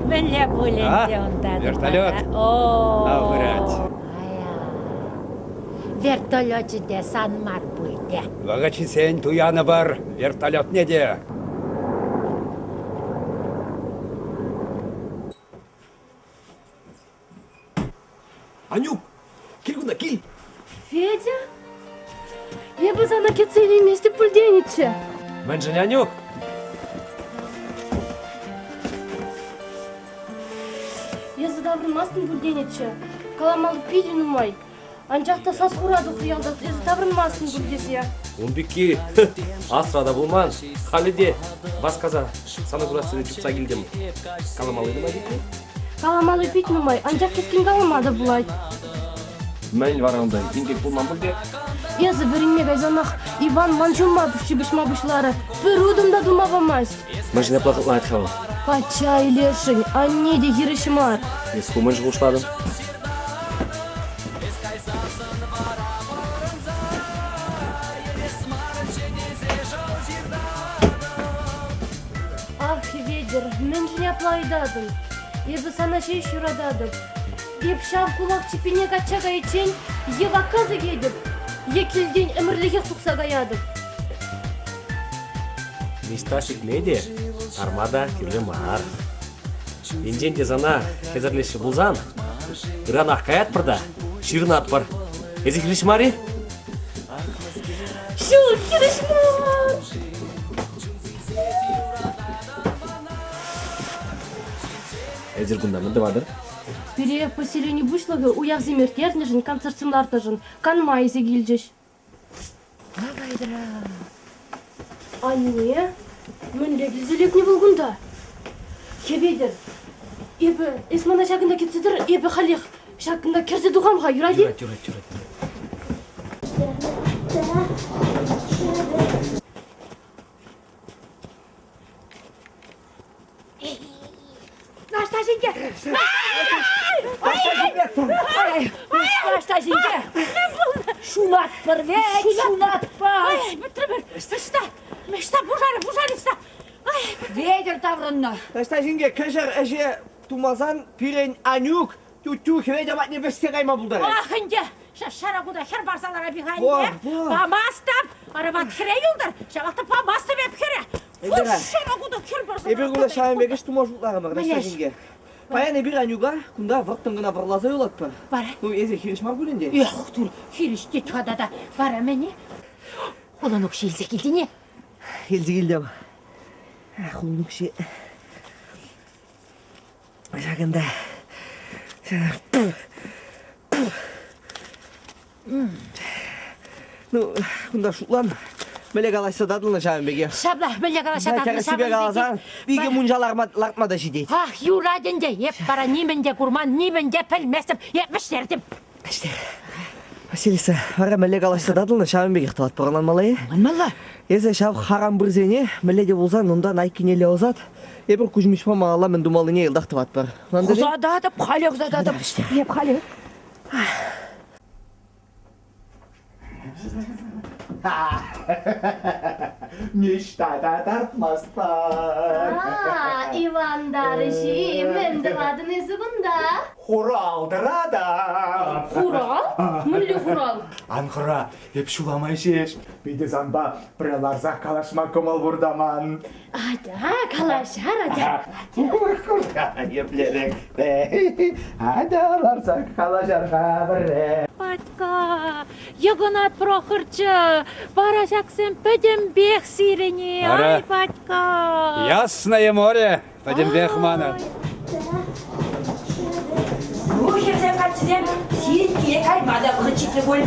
міне бөленде онда. Вертолет. О, вертолет де санмар бұйде. Вағачи сен туяны бар, вертолет не де. Анюк, кел куда, кел. Федя? Я бы за накицели вместе пульдениче. Мен же не Анюк. Я задаврынмасын пульдениче. Каламалы пидин умай. Анчақта сас құрады құялды. Я задаврынмасын пульдесе. Умбекки, асрада булман. Халиде, басказа, саны курасыны чупса келдім. Каламалы нема дейті? Каламалы пидин умай. Анчақ кеткен каламады бұлай. Мен вараңда, ингек булман бұлде. Я заберіңме гайзанақ. Иван манчума біші-бішма-бішлары. Бір удымда думавамайс. Мен же не плақытла айтқалы. Кача илешін, анне де хирышымар. Еску мен же ұшладым. Ах, Ведер, мен же не аплайдадым. Ебі сана шей шурададым. Еп шав кулак чипине качаға ечен, ева казы кедіп. Екілден әмірліге сұқсаға ядым. Мисташик меде, армада кирлі мар. Инжен тезана хезерлеші бұлзан. Иран аққаят бірда, ширын ат бар. Езі киріш мари? Шур, киріш мар! Эзір күнда мұнды бадыр? Переев поселение Бушлага уяв земертезнежін, концертсымлартыжын, канма есе келжеш. Абайдыра. Анне, мінде келзелек не болғында? Кебедір, ебі, есмана шагында кетсідір, ебі қалеқ, шагында керзе дұғамға, юради? Юрат. Настасенька! Настасенька! Шунат përveç, шунат pas! Sta, me sta, bujare, sta! Ветер таврынна! Настасенька, кәжер әже тумазан пирен анюк тютю хведамат не вестегайма булдар. Ахынде, шарагуда хер барсалара биханде. Памастап, арабат хире юлдар. Шавақта памастап еп хире. Шарагуда хер барсалара. Эбир гула шайынбегеш тумажутларымы гнашашинге. Паян эбир анюга кунда вақтын гына барлаза юлатпа. Бара. Ну эзе хиришмар бүленде. Yok dur, hiriş git kadada. Bara meni. Ulan okşi ilse geldi ne? Елзе келдем. Құлнықшы. Жағында. Ну, құнда шутлан. Мелек алайса дадылны Шайынбеге. Шабла, мелек алайса дадылны Шайынбеге. Себе қаласан, биге мұнжаларма да жидейді. Ах, юрадынде, еп бара неменде курман, неменде пілмесіп, епміштердім. Іштер. Василиса, ара мелек алайса дадылны Шайынбеге қылат бұрынан малайы. Мала. Eze şav haram bir zeni, melede olsan ondan aykineli ozat. Ebir kujmuşma mağala men dumalı ne yıldak tıvat var. Uzadadım, hali uzadadım. Hep hali. Niştada tartmazlar. İvan Darışı, men de adınızı bunda. Хуралдыр адам. Хурал? Мүлі хурал? Анқыра, еп шуламай шеш. Биде занба преларзақ калашма көмал бұрдаман. Ада, калашар ада. Еплерек. Ада, ларзақ калашарға бірре. Батька, ягонат прохырчы, барашаксен пөдембек сирене, ай, батька. Ясное море, пөдембек маны. Рухерсен қатсызен, сирен кие каймада бұғычықлы бол.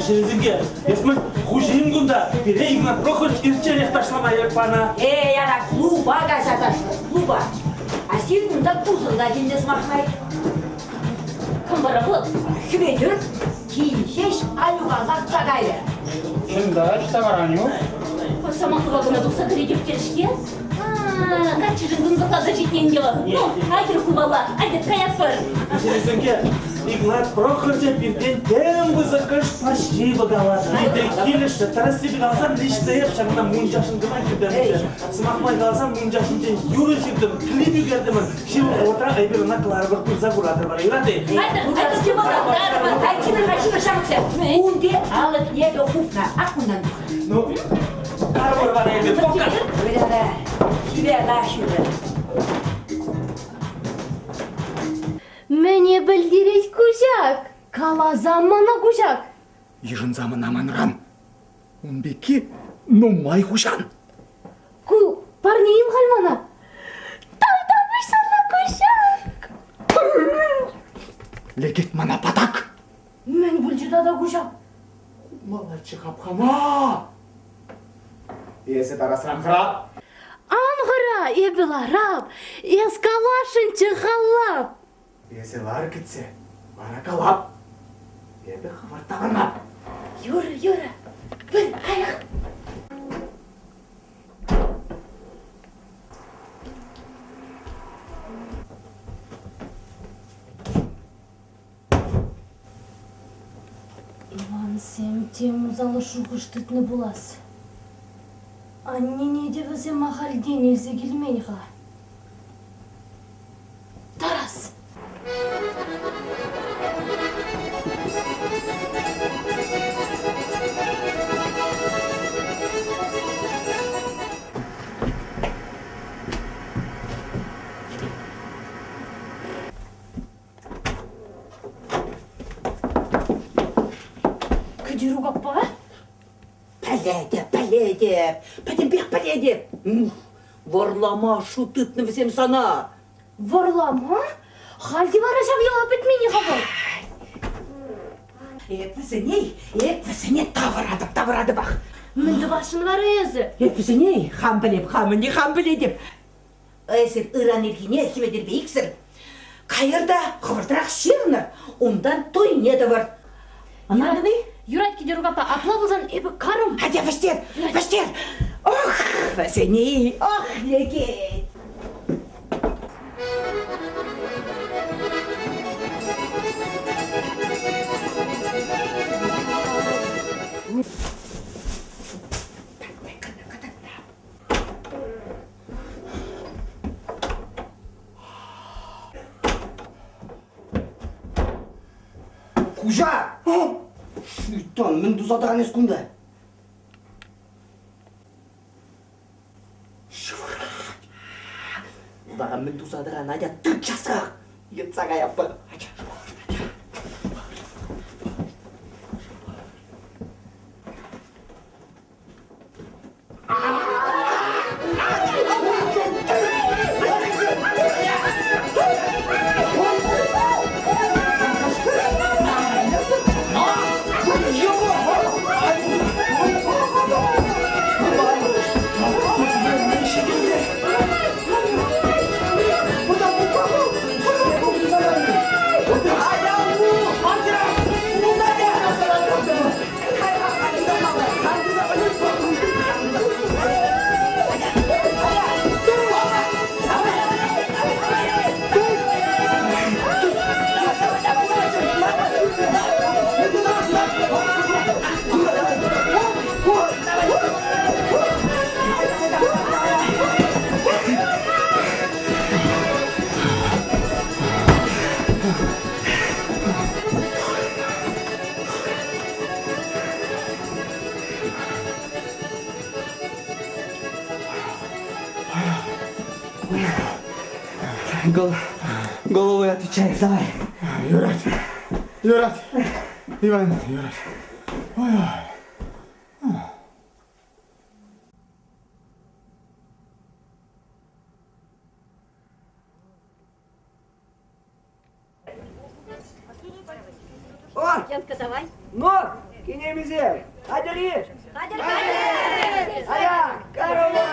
Шерезінге, есмін хужин күнда, берейгіна прохырч ирчен ехташламай ерпана. Яна, клуба газаташ, клуба. А сирен күнда тұзылда келдес мақмай. Кім бара бұл? Күбедір, кейін шеш алюғазақ сағайды. Шында, шта бараню? Самахова бұна дұқса кірегеп келішке? Качырын күнзіқа зажитнен дело. Ну, айдыр құбала, айдыр каяспыр. Шерезінге, Игнат прохырча бірден тем бұзықыш пашчей бұғалады. Үйді келішті, тарасы бұғаласам лишті еп шағына мұнжашын күмай күрдім. Смақмай қаласам мұнжашын жен юры жүрдім, клип үгердімін. Шел отра айбіріна қылары бір күрза құрадыр бар. Үйрады? Айдыр кемалардар, айчыныр қашыныр шамықса. Онде алып егі құпна, ақмынан. Ну, қарбыр бар айбір, тоққа. Öyle Kibela şurada. Mene bildirek kuşak. Kala zamana kuşak. Ежін замын аманран. Унбеки, нумай хушан. Ку, парнейim halmana. Taydamış sana kuşak. Лекет мана патак. Men bulcuda da kuşak. Малачы қапқама. Есі тарасырам қырап. Ангара, ебеларап, ескалашын чыхалап. Есі лар кетсе, баракалап. Ебі қывыртағынап. Юра, Юра, бір аяқ. Иван, сен тем залышу күштітіні боласы. Анне не девізе махалден елзе келмейға. Тарас! Күдеру қаппа? Пәледеп, пәдембек пәледеп. Ворлама, шу тытны візем сана. Ворлама? Халди барашап ялап етмейні қабыл. Епвізіне тавырады бақ. Мінді башын бар өзі. Епвізіне, хам біледеп. Әсір ұран ергене хебедер бейіксір. Қайырда қывырдырақ шерінір, ондан той неді бар. Ананы? Юрат кедеру қапа, апла бұлзан ебі қарым. Hadi başlar. Oh, seni, oh, leket. Шүттон, мен дузадыған ескунда. Даған мен дузадыған айда түк жасырақ. Етсаға яппы. Головой отвечаешь, давай. Юрат, Иван, Юрат. О, Янка, давай. Ну, кинемизе. Хадери. Хадер. Ая, корова.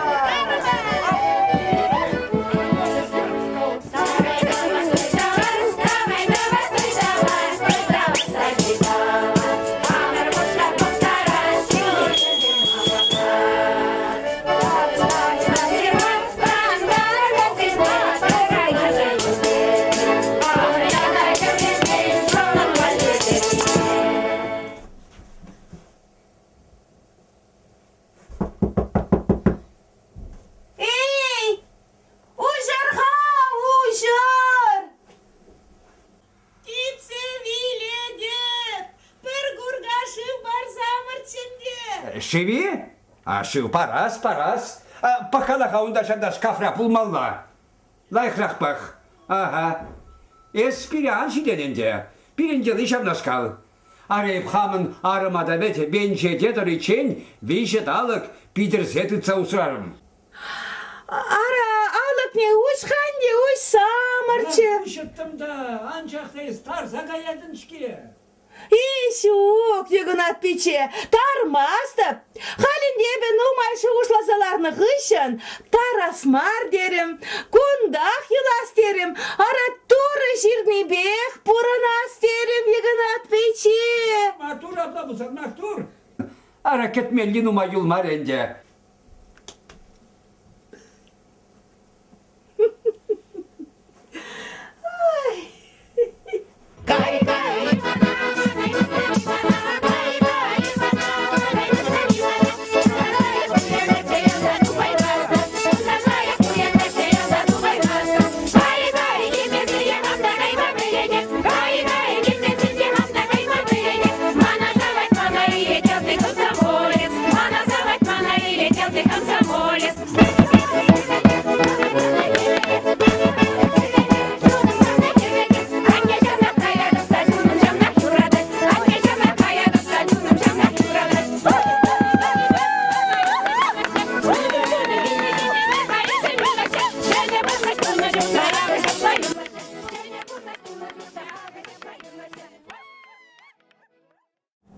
Шеви? Шыв парас. Пахалаха ундашанда шкафра пулмалла. Лайхрах бах. Ага. Эспирян шидененде. Биринде лишавнашкал. Ареп хамын арымада бете бенче дедор için вишеталык пидерсетыца усрарым. Ара, alıp ne uçkandı, uç samarçı. Işıttım da ancak da istarsa gayedin şki. İş yok, Yıgınat Piçe. Tarmazdı. Halinde ben umay şuğuşlasalarını kışın. Tarasmar derim. Kundak yılas derim. Ara turu şirni bek puranas derim Yıgınat Piçe. Maktur abla bu sen maktur. Ara ketmelli numa yulmar ence.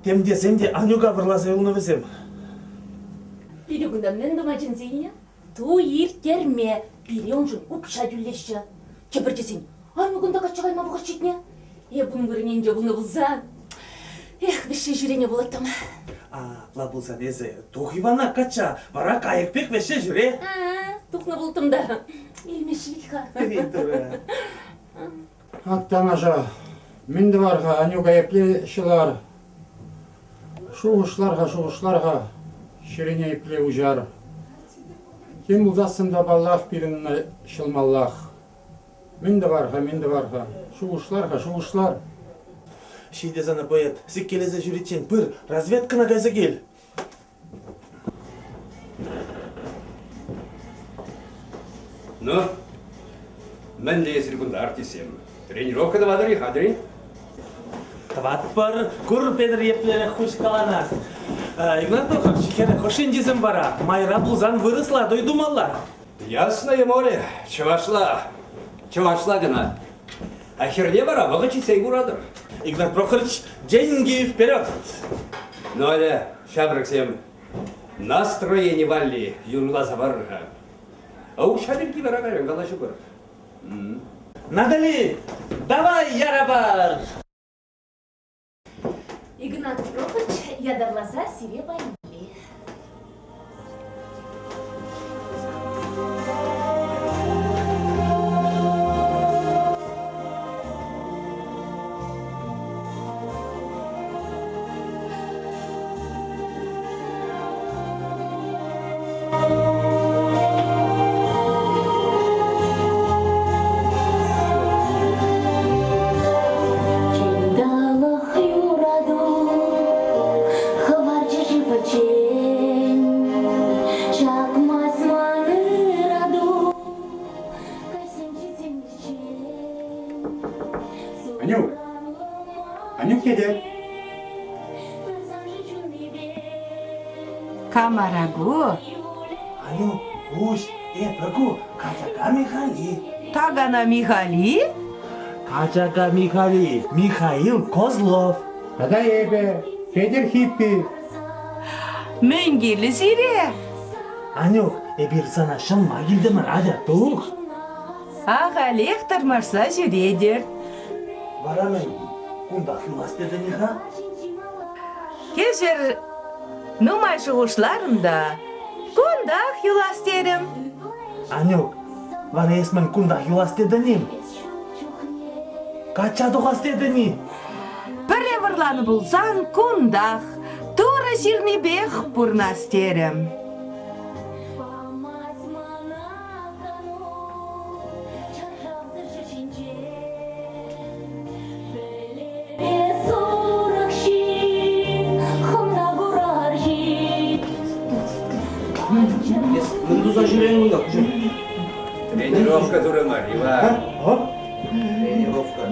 Тем десем де Анюка врласа елны весем. Перегунда мен домачын зейне. Ту иртерме. Берен жын упша дүлеші. Кебір десен, Анюкында качағайма бұға четне. Бұның көрінен де бұны бұлза. Біші жүрене болаттым. Ла болсан езі, тухивана кача, вара кайықпек веше жүре. Тухны болтым да. Елмешіліка. Аттамаша, мінді барға Анюка епле шылар. Шуғышларға, ширене епле ұжар. Кем ұзасында баллах бірінна шылмаллах. Мінді барға, шуғышлар. Шейде зана поэт, сик келезе жүречен, пыр, разведкана кайса кел. Ну, мен де секунда артисем. Тренировка да вадри, хадри. Тватпар, кур педр еплері хуш калана. Игнат Прохорович, хері хошин дезім бара, майра бұлзан вырысла, дойдумалла. Ясное море, чавашла гына. А херне бара, вағычи сейгурадыр. Игнат Прохорович, деньги вперед! Ну, аля, шабраксем, настроение валли, юрла забарга. А у шабинки барагайын, гала шукыр. Надо ли? Давай, ярабар! Игнат Прохорович, ядарласа сире байнли. Анюк кеде? Камарагу? Аню, уж, прагу, Качака Михали. Тагана Михали? Качака Михали, Михаил Козлов. Ада ебе, Федер Хиппи. Менгили сире? Аню, бир сана шын магилдемір ада тух. Аға лектормарса жүредер. Барамен, кунда хилас деді неха? Кежер, нумай шығышларымда, кунда хилас дедім. Аню, вара есмен кунда хилас деді нем? Кача дұғас деді не? Пірі варланы бұлсан кундах, тура жирни бех бұрнас дедім. Тренировка дура Марива. Тренировка.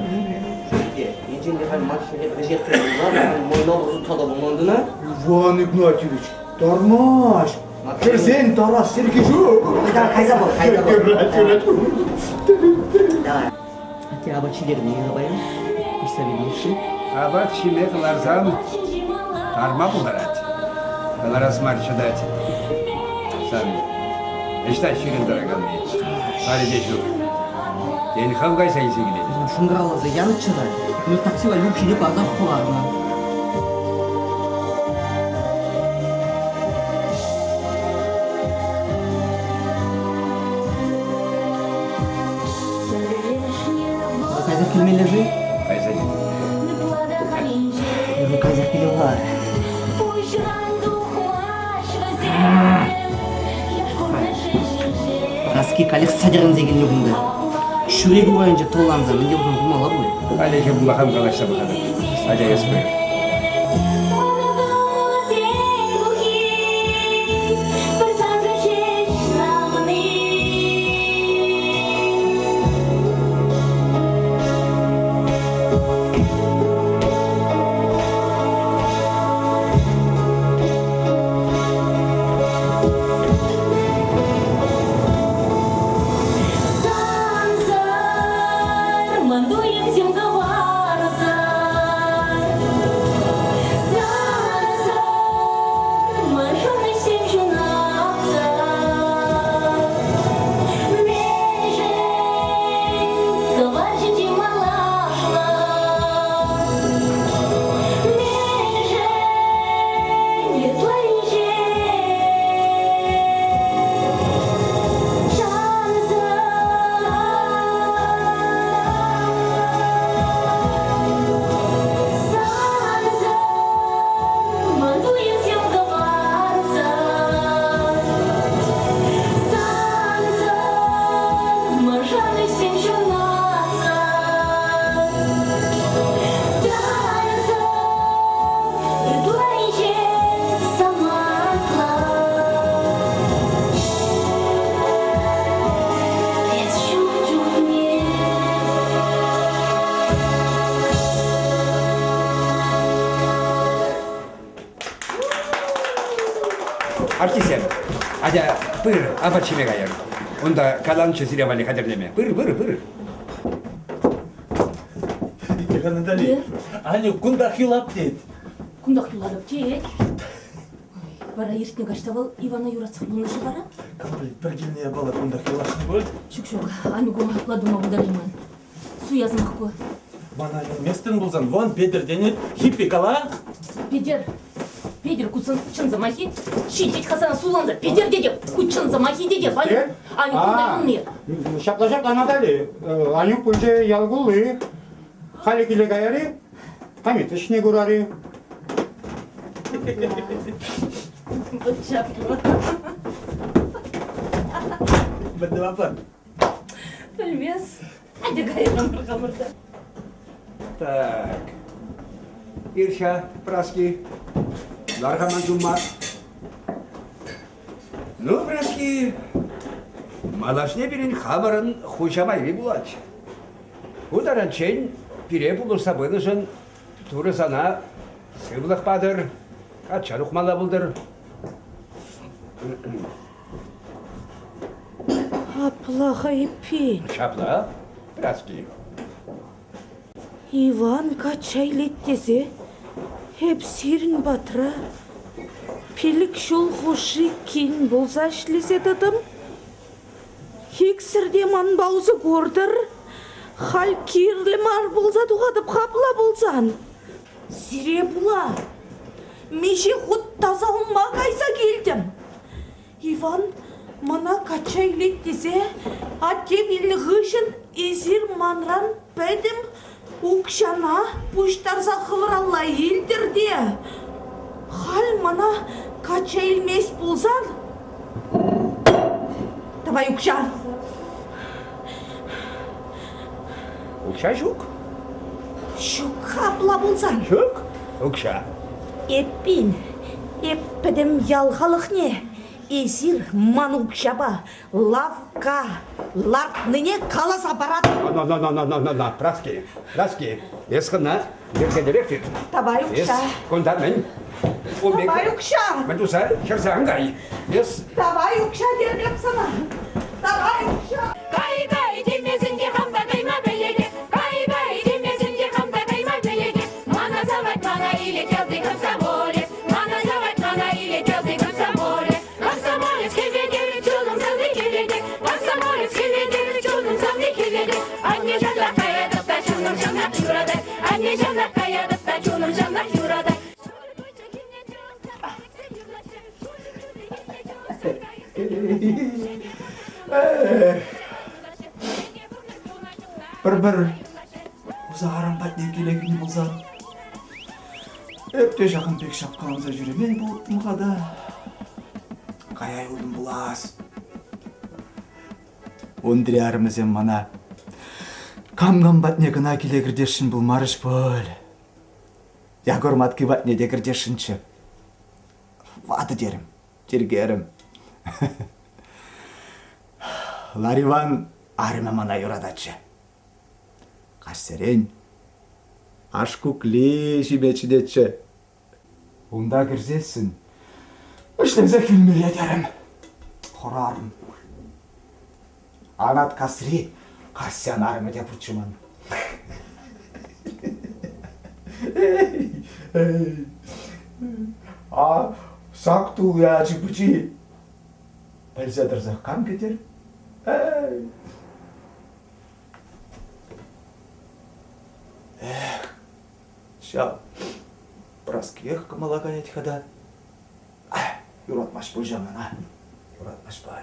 Еженде хал машине прежектор мой новый тада болмандына? Иван Игнатьевич, тормаш. Сен тарас, сен кежу. Да, кайза бол, кайза бол. Давай. Ти абачилер не габаян? Представилиши? Абачилер ларзан. Тарма буларать. Каларас марчадать. Сами. Эшта ширин дорогами. Сари дешук. Ен хамгай сайсигили. Шунгралаза яны чырай. Ну таксива любшиде базар хуарна. Кайза келме лежи? Кайза келме. Кайза келме var. Раски калек садырын деген нүгінді. Шүрегі бойынша толанза, менде бұзын құмала бұл. Алеке бұлақам қалашта бұқады. Ажа еспей. артисем. Ада пыр абачиме гаяр. Онда каланчы сиревали кадерлеме. Пыр. Канадали. Аню кундах юлап дейт. Кундах юладып кет. Бара ертең каштабал Ивана Юрацық бұнышы бара? Камбылет бір келіне бала кундах юлашын бөл. Шук, Аню гома ладыма бұдарайман. Су язмақ ко. Бана местің болсан, вон Петр денет, хиппи кала. Педер кусын чын замахи, шитеть хасана суланза. Педер деде, кучын замахи деде, Аню. Аню кундай ұнне. Шаплашап анатали. Аню пульже ялгулы. Хали киле гаяри. Хамит ишне гурари. Бәді бапыр. Білмес. Әді ғайран бір қамырда. Так. Ирша, праски. Лархаман жумар. Ну, праски. Малашне бірін хамырын хушамайри булач. Ударан чен пире булырса бұнышын туры сана сывлық бадыр, качарух мала бұлдыр. Аплаға еппен. Шапла, праски. Иван качайлеттесе, хеп сирін батыра. Пелік жол қоши кен болса ішлесе дадым. Хексірде ман баузы көрдір. Хал кирлі мар болса туғадып қапыла болсан. Сире бұла. Меше құт тазалынма қайса келдім. Иван мана качайлеттесе, атке білі ғышын езір манран бәдім ұқшана пұштарса қывыралла елдірде. Хал мана качайлмес болсан. Давай ұқша. Ұқша шук? Шук қапла болсан. Шук? Ұқша. Еппин, еппідім ялғалық не? Эсир манукшаба, лавка, лартныне қаласа барады. На, праски. Есқына, ергедеректір. Табай ұқша. Конда мен. Табай ұқша. Мен тұса, керсе аңғай. Табай ұқша дердеп сана. Табай ұқша. Кай демезінде қамда қайма бәлеге. Кай демезінде қамда қайма бәлеге. Мана завать, мана или келді комсомолец. Мана завать, мана или келді комсомолец. Комсомолец келбедері жолын салды келеді. Комсомолец келбедері жолын салды келеді. Анне жанна қаядып та жолым жаннақ жүрады. Анне жанна қаядып та жолым жаннақ жүрады. Бір ұзағарам бәтіне келегіні болса. Өпте жақын пек шапқанымыза жүремен болыптым қада. Қаяй ұлдым бұлас. Ондыре арымызен мана. Камган бәтіне гына келегірдешін бұл марыш бұл. Ягор матки бәтіне дегірдешінчі. Вады дерім, тергерім. Лариван арымы мана юрадачы. Қастерен, ашкукле жібечідетші. Онда кірзесін. Үшлемзе күлмелі дәрім. Құрарым. Анат қасыри, қасян арымы деп ұтшыман. Сақту яжы бұчи. Пәлзадырзақ қам кетер? Ща, праскех камалага ять хада. Юратмаш бұл жамана. Юратмаш бұл.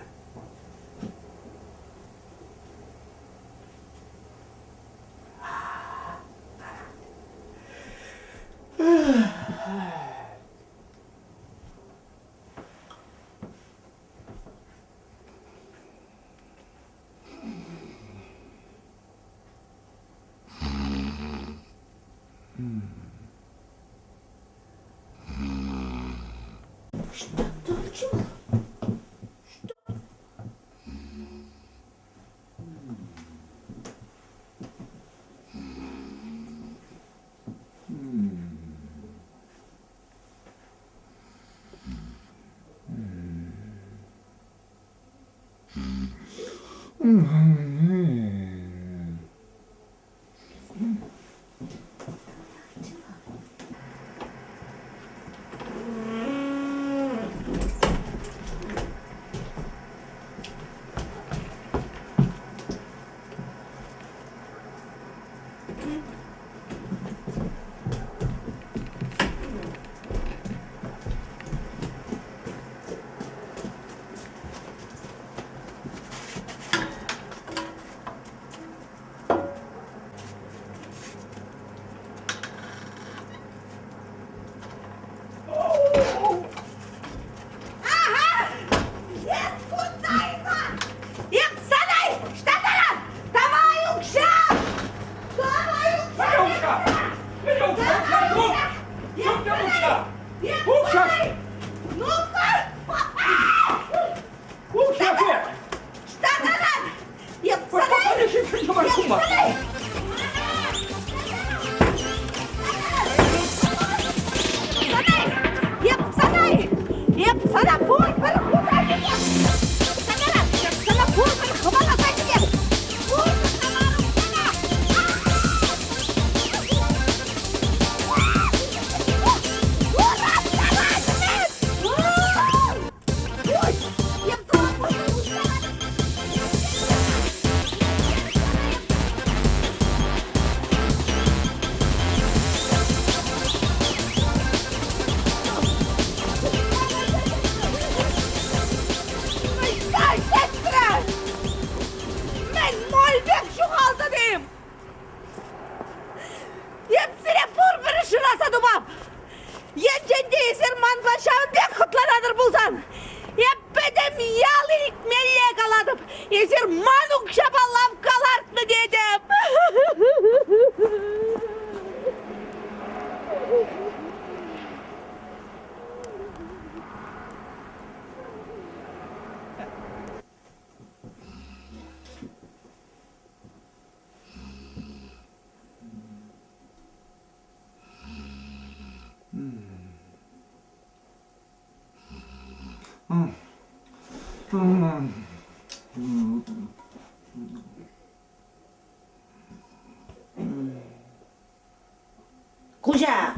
Kuja.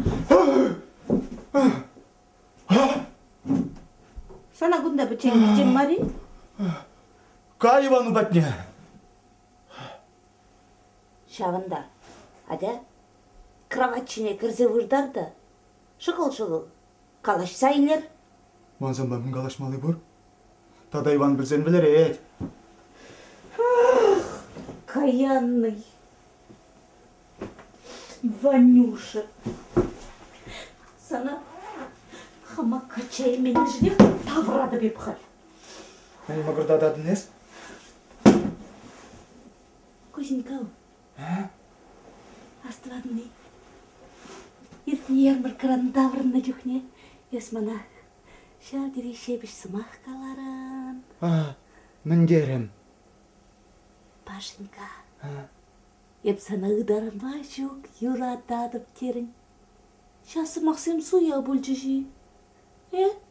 Sana gunda bıçak mari? Kayıvanı batnya. Şavında. Hadi. Kravat içine kırsı vurdar da. Şıkıl. Kalaşsa iner. Manzan ben kalaşmalı bur. Tadayvan bilsen bilir et. Каянный. Ванюша. Sana хама качай менің жіне таврады беп хал. Hani magırda dadın es? Кузенькау. Аствадный. Иртне ярмар кран таврынна жүхне. Есмана. Шал диреше биш сымақ каларан. Міндерім. Пашенька. Еп sana ыдарма жүк юратадып терін. Шасы мақсым суя бүлчіші.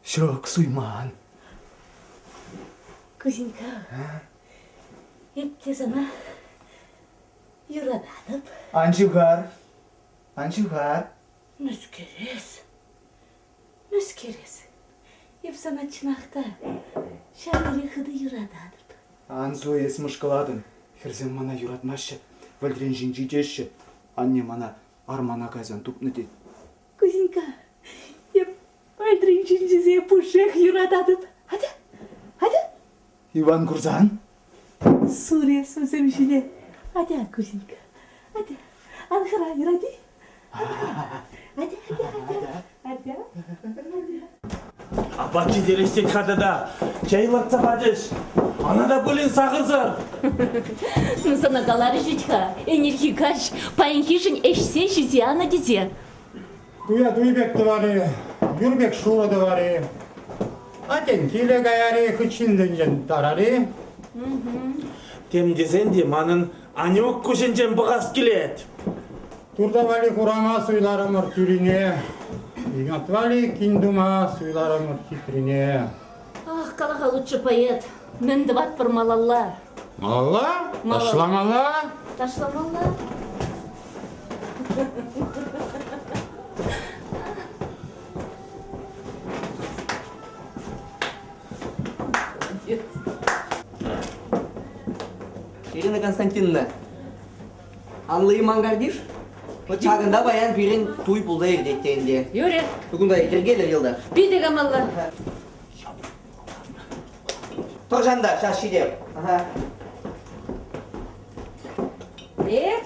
Şok suymağın. Кузенька. Еп те sana юратадып. Анчугар. Müskerez. Еп sana çınақта. Şarдыры хыды юратадып. Анзу ес мышкаладын. Херзен мана юратмашы. Вальдрен жинжи деші. Анне мана армана кайзан тупны дед. Кузенька. Еп Вальдрен жинжизе пушех юратадып. Hadi. Иван Курзан. Сурия сөзім жіне. Hadi Кузенька. Hadi. Анхыра юради. Hadi. Апачи делештек хатада. Чайларца бадыш. Анада бөлін сағырзыр. Нысана калары житха. Энерхи каш. Паинхишин эшсе шизиана дизе. Дуя дуйбек тывары, юрбек шура тывары. Атен келе гаяри хычилден тарары. Темдезенде манын анюк күшінжен бұғас келет. Турдавали курама суйларымыр түріне. Игнатвали киндума суйларымыр хитріне. Ах, калаха лучше поэт. Мен дват пырмалалла. Малала? Ташламала? Ташламала. Ирина Константиновна, анлайым аңғардиш? Чағында баян бірін туй бұлда ердеттенде. Юре. Бүгінді кіргелер елді. Бидек амалла. Тұржанда, шаш шидеп.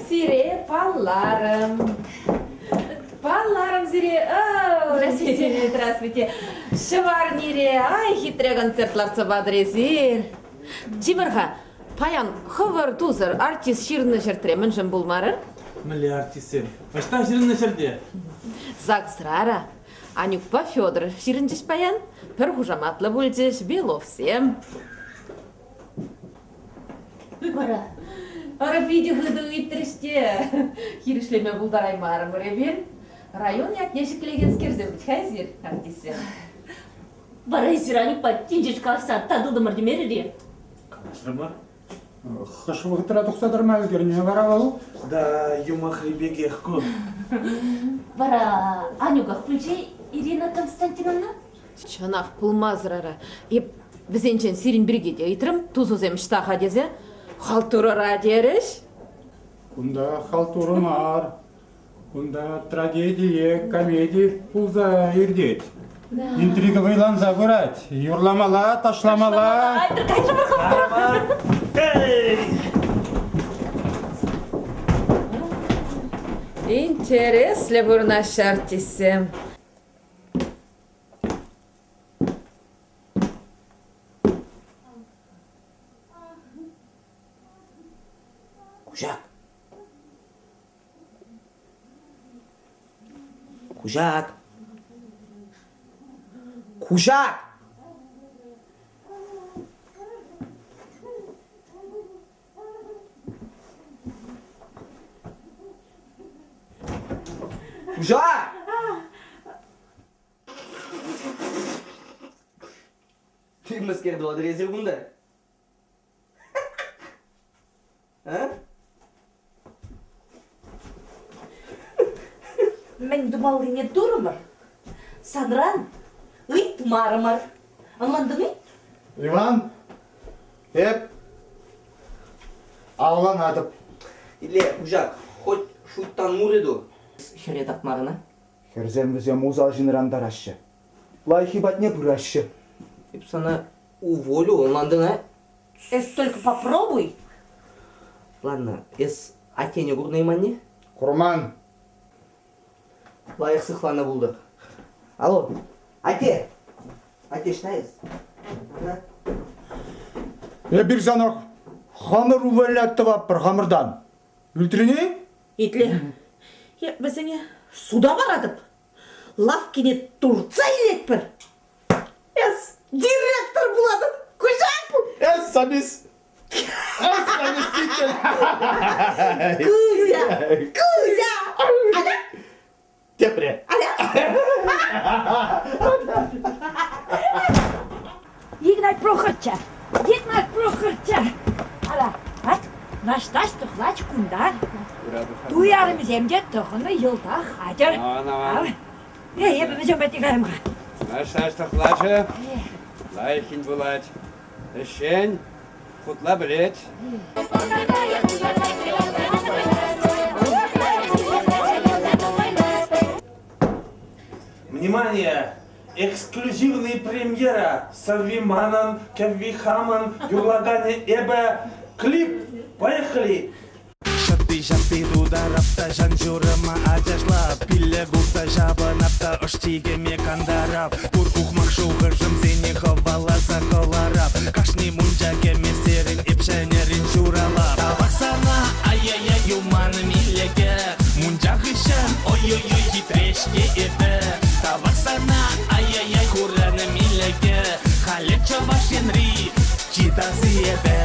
Сире, палларым. Палларым зире. Здравствуйте. Здравствуйте. Шыварнире, ай, хитрый концертларца бадрезир. Тимырха, паян, хывыр тузыр, артист ширны шертремін жын булмары? Мілі артистер. Башта ширны шерде? Загсрара. Анюкпа Федор ширынчыш паян, пір хужаматлы бульчыш, белов всем. Бара. Ара биде хыды үйтіріште. Хиришлеме бұлдараймарым ребен. Район ятнешіклеген скерзем біть хайзир, артисен. Бара езіранік па тинжеш кавса тадылдымыр демереді. Қанашырма? Хашығы тұра тұқсадырма өзгеріне бара болу? Да, юмах ребеге хку. Бара, Анюгах пүлчей Ирина Константиновна? Чанақ пұлмазырара. Еп, бізенчен сирин біргеде айтырым, тузузем штаға дезе, халтурара деріш. Күнда халтурымар. Күнда трагедия, комедия пулза ердет. Интрига вайлан забырать. Юрламала, ташламала. Интереслі бұр наш артисем. Кужак. Кужак. Кужак! Кужак! Ты маскер два дрезер бунда? А? Мен думал, не дурмар. Санран, ит мармар. Анландың? Иван, еп, ауған адып. Или, Кужак, хоть шуттан муриду. Херет атмарына? Херзем бізе музал жинрандар ашы. Лайхи батне бұрашы. Еп sana уволю, онландың, а? Эс только попробуй. Ладно, эс атене гурный манне? Курман. Лайық сықлана болды. Алло, ате! Ате, штайыз? Bir zanok hamur uvellattı vapır hamırdan. Ültürüne? Итле, бізіңе суда барадып. Лавкине Турция илекпір. Эс директор буладым. Кужак бұл. Es sabis. Es sabis kitchen. Кузя, Кузя. Аля? Тепре. Аля? Игнат Прохорча. Игнат Прохорча. Ала, ат, нашташ тұхлач күндар. Дуярым земде тұхыны йылда хадыр. Ебімізен бәтік арымға. Нашташ тұхлачы, лайхин бұлад. Үшен, құтла білет. Внимание! Эксклюзивная премьера Савиманан, Кавихаман, Юрлагане Эбе. Клип! Поехали! Шапты тударапта жан журыма ажашлап Пилле гурта жабынапта ыштигеме кандарап Пуркух макшуғы жымзене ховала сақыларап Кашни мунджа кемесерін епшенерін журалап Табақсана ай-яй-яй юманы милеге Мунджа хышын ой-ой-ой хитрешке еді Табақсана ай-яй-яй хураны милеге Халет чавашенри читасы еді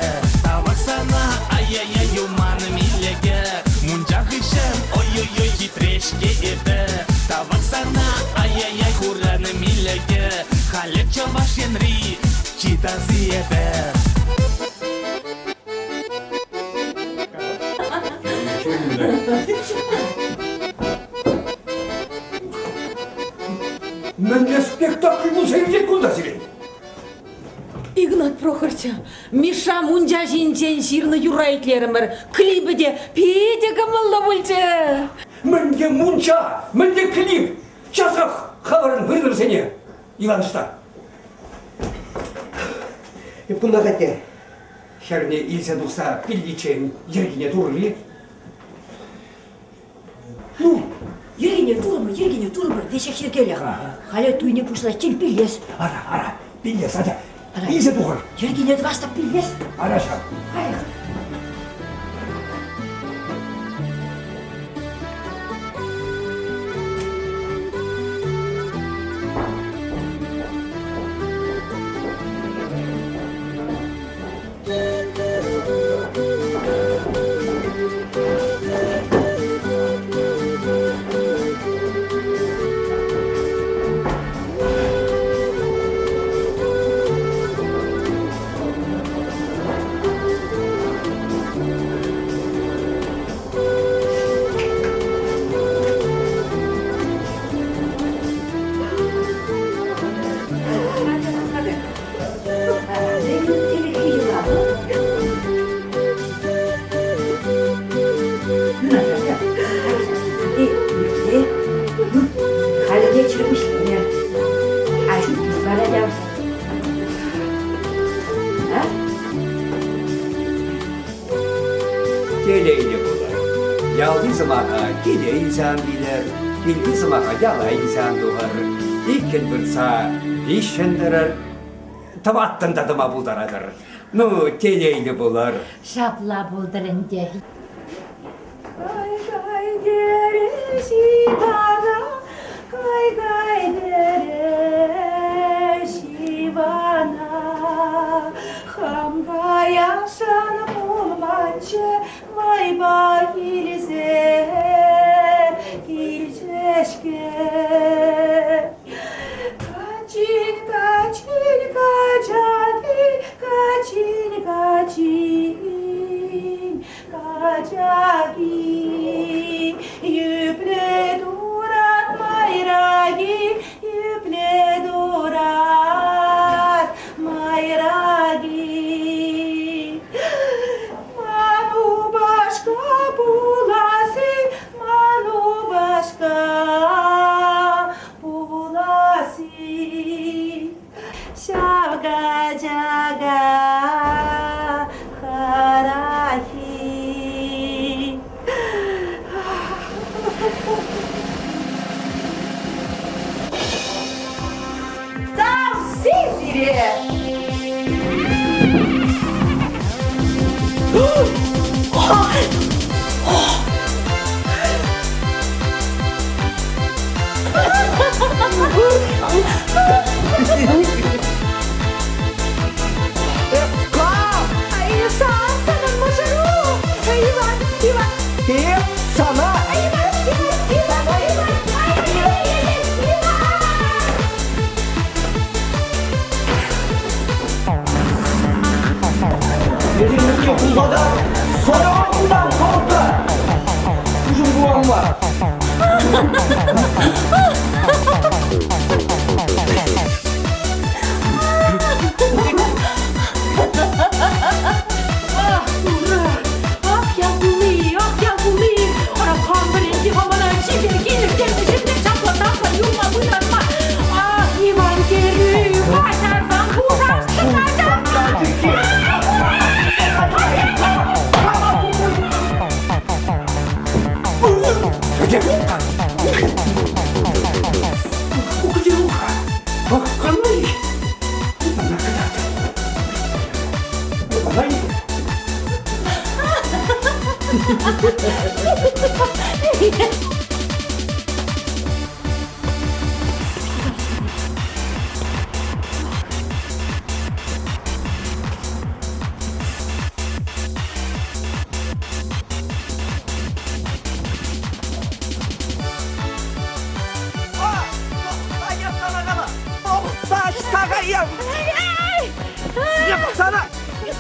Табақсана ай-яй-яй юманы милеге Мунджа хышын ой-ой-ой хитрешке еді Табақсана ай-яй-яй хураны милеге Халет чавашенри читасы еді Менде спектакль болса керек куда сирен. Игнат Прохорча, Миша мунжа жинчен ширны юрайтлерімір, клипі де пейде кымылды бұлчы. Менде мунча, менде клип. Часақ хабарын вырдыр сене, Иванышта. И куда хотел? Херне илсе дуса пильдичен ергене турли. Ну, ергене турмы, дешек шеркелі. Халі туйне пушла кел пилес. Ара, пилес, ада. Илсе тухар. Ергене дваста пилес. Араша. Geleyli bular. Yalnız maha gele insan bilir. Bilgiz maha yala insan doğar. İlkin bırsa işendirir. Tabattın tadıma buldaradır. Ну, geleyli bular. Şapla buldurun de. Майба илзе, илчешке. Качин, качин, качаки, качин, качин, качаки. Yüple durat mayragi, yüple durat mayragi. Şavga caga harahi. Tam sizire.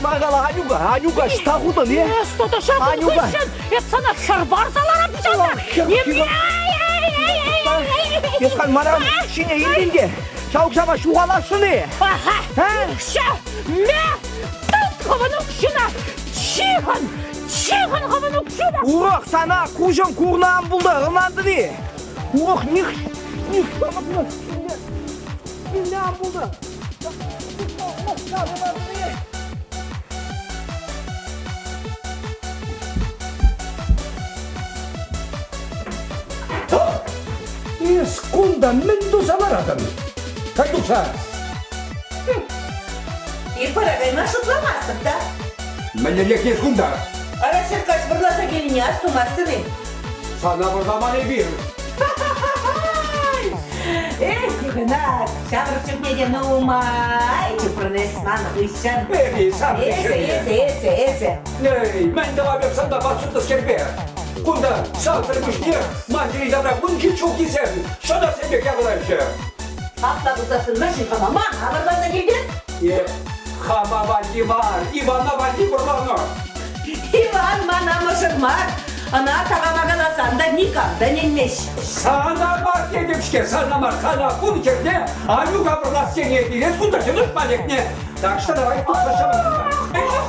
Мағала Анюга, штағуды не? Что-то шағын күшін, sana хырбар саларап жана. Есқан марам ішіне елденде, шаук жама шуғалашыны. Ме, тұт қабының күшіна, чихын қабының күшіна. Урақ сана күжім күрнағын бұлды, ғынанды не? Урақ них күрнағын бұлды. Скунда Мендуса варадым. Кайдуса. Ирпарагайма шутламастық да? Мәлелек не скунда? Арашыр қаш бұрласа келіне астумастыны. Сана бұрламаны бір. Күнақ, шағырчық неден ұмай, чүпірнесман ұйшын. Эсе. Мен дава бек санда басуды скербе. Кунда салтыр күшне, мантiri dabra bunki çok güzel. Şada sebek yapılayışı. Hafta buzasın мәшін қамама, абырбаса келген? Хама вальди бар, Ивана вальди бурланы. Иван мана мұшырмар. Ана тағамаған асанда никамда ненмеш. Sana var dedimşke, sana var, sana bunu kerде, Анюга бурласken yediğiniz kundacı tutmadık ne? Так что давай тут başlamalım.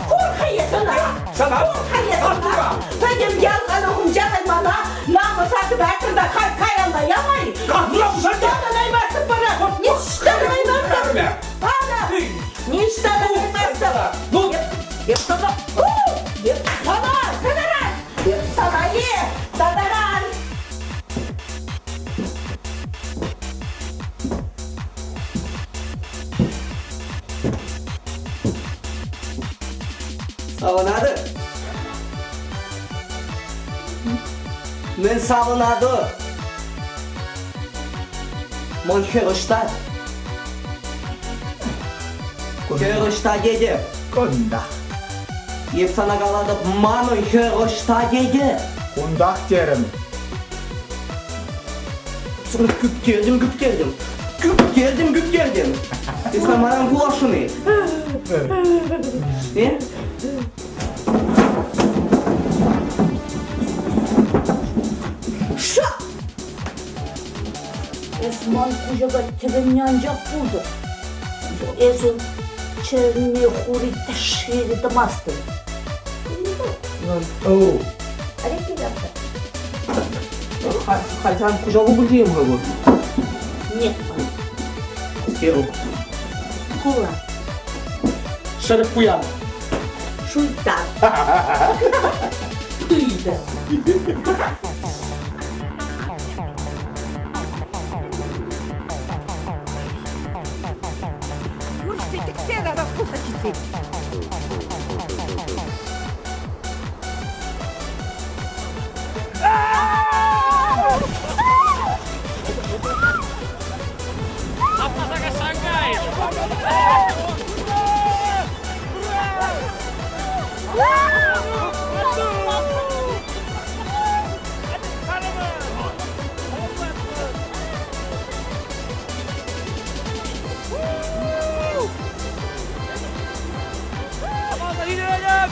Қорқайесына. Sana? Қорқайесына. Пәдем ялған оқым жағай мана, намы сатып әкірді қайында ямай. Нештаны наймасып бара. Нештаны наймасып. Ана. Нештаны наймасып. Еп сана. Еп сана. Садаран. Еп сана е. Садаран. Savanadı. Men savanadı. Mon kırışta. Kırışta dedi. Kunda. Yep sana kaladı. Manın kırışta dedi. Kundak derim. Sonra güp geldim. Güp geldim. Eskan maran kulaşını. Ne? Şa! Esman kucaga tebemyancak buldu. Esun çevme huri taşıydı damastı. Oo. Hadi ki yaptı. Haysan kucağı bulduğum bu. Нет. Yok. Кула. Şarık kuyan. Шуйта. Пыйда. Мурштетик все надо вкуса чистить.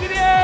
Gidin!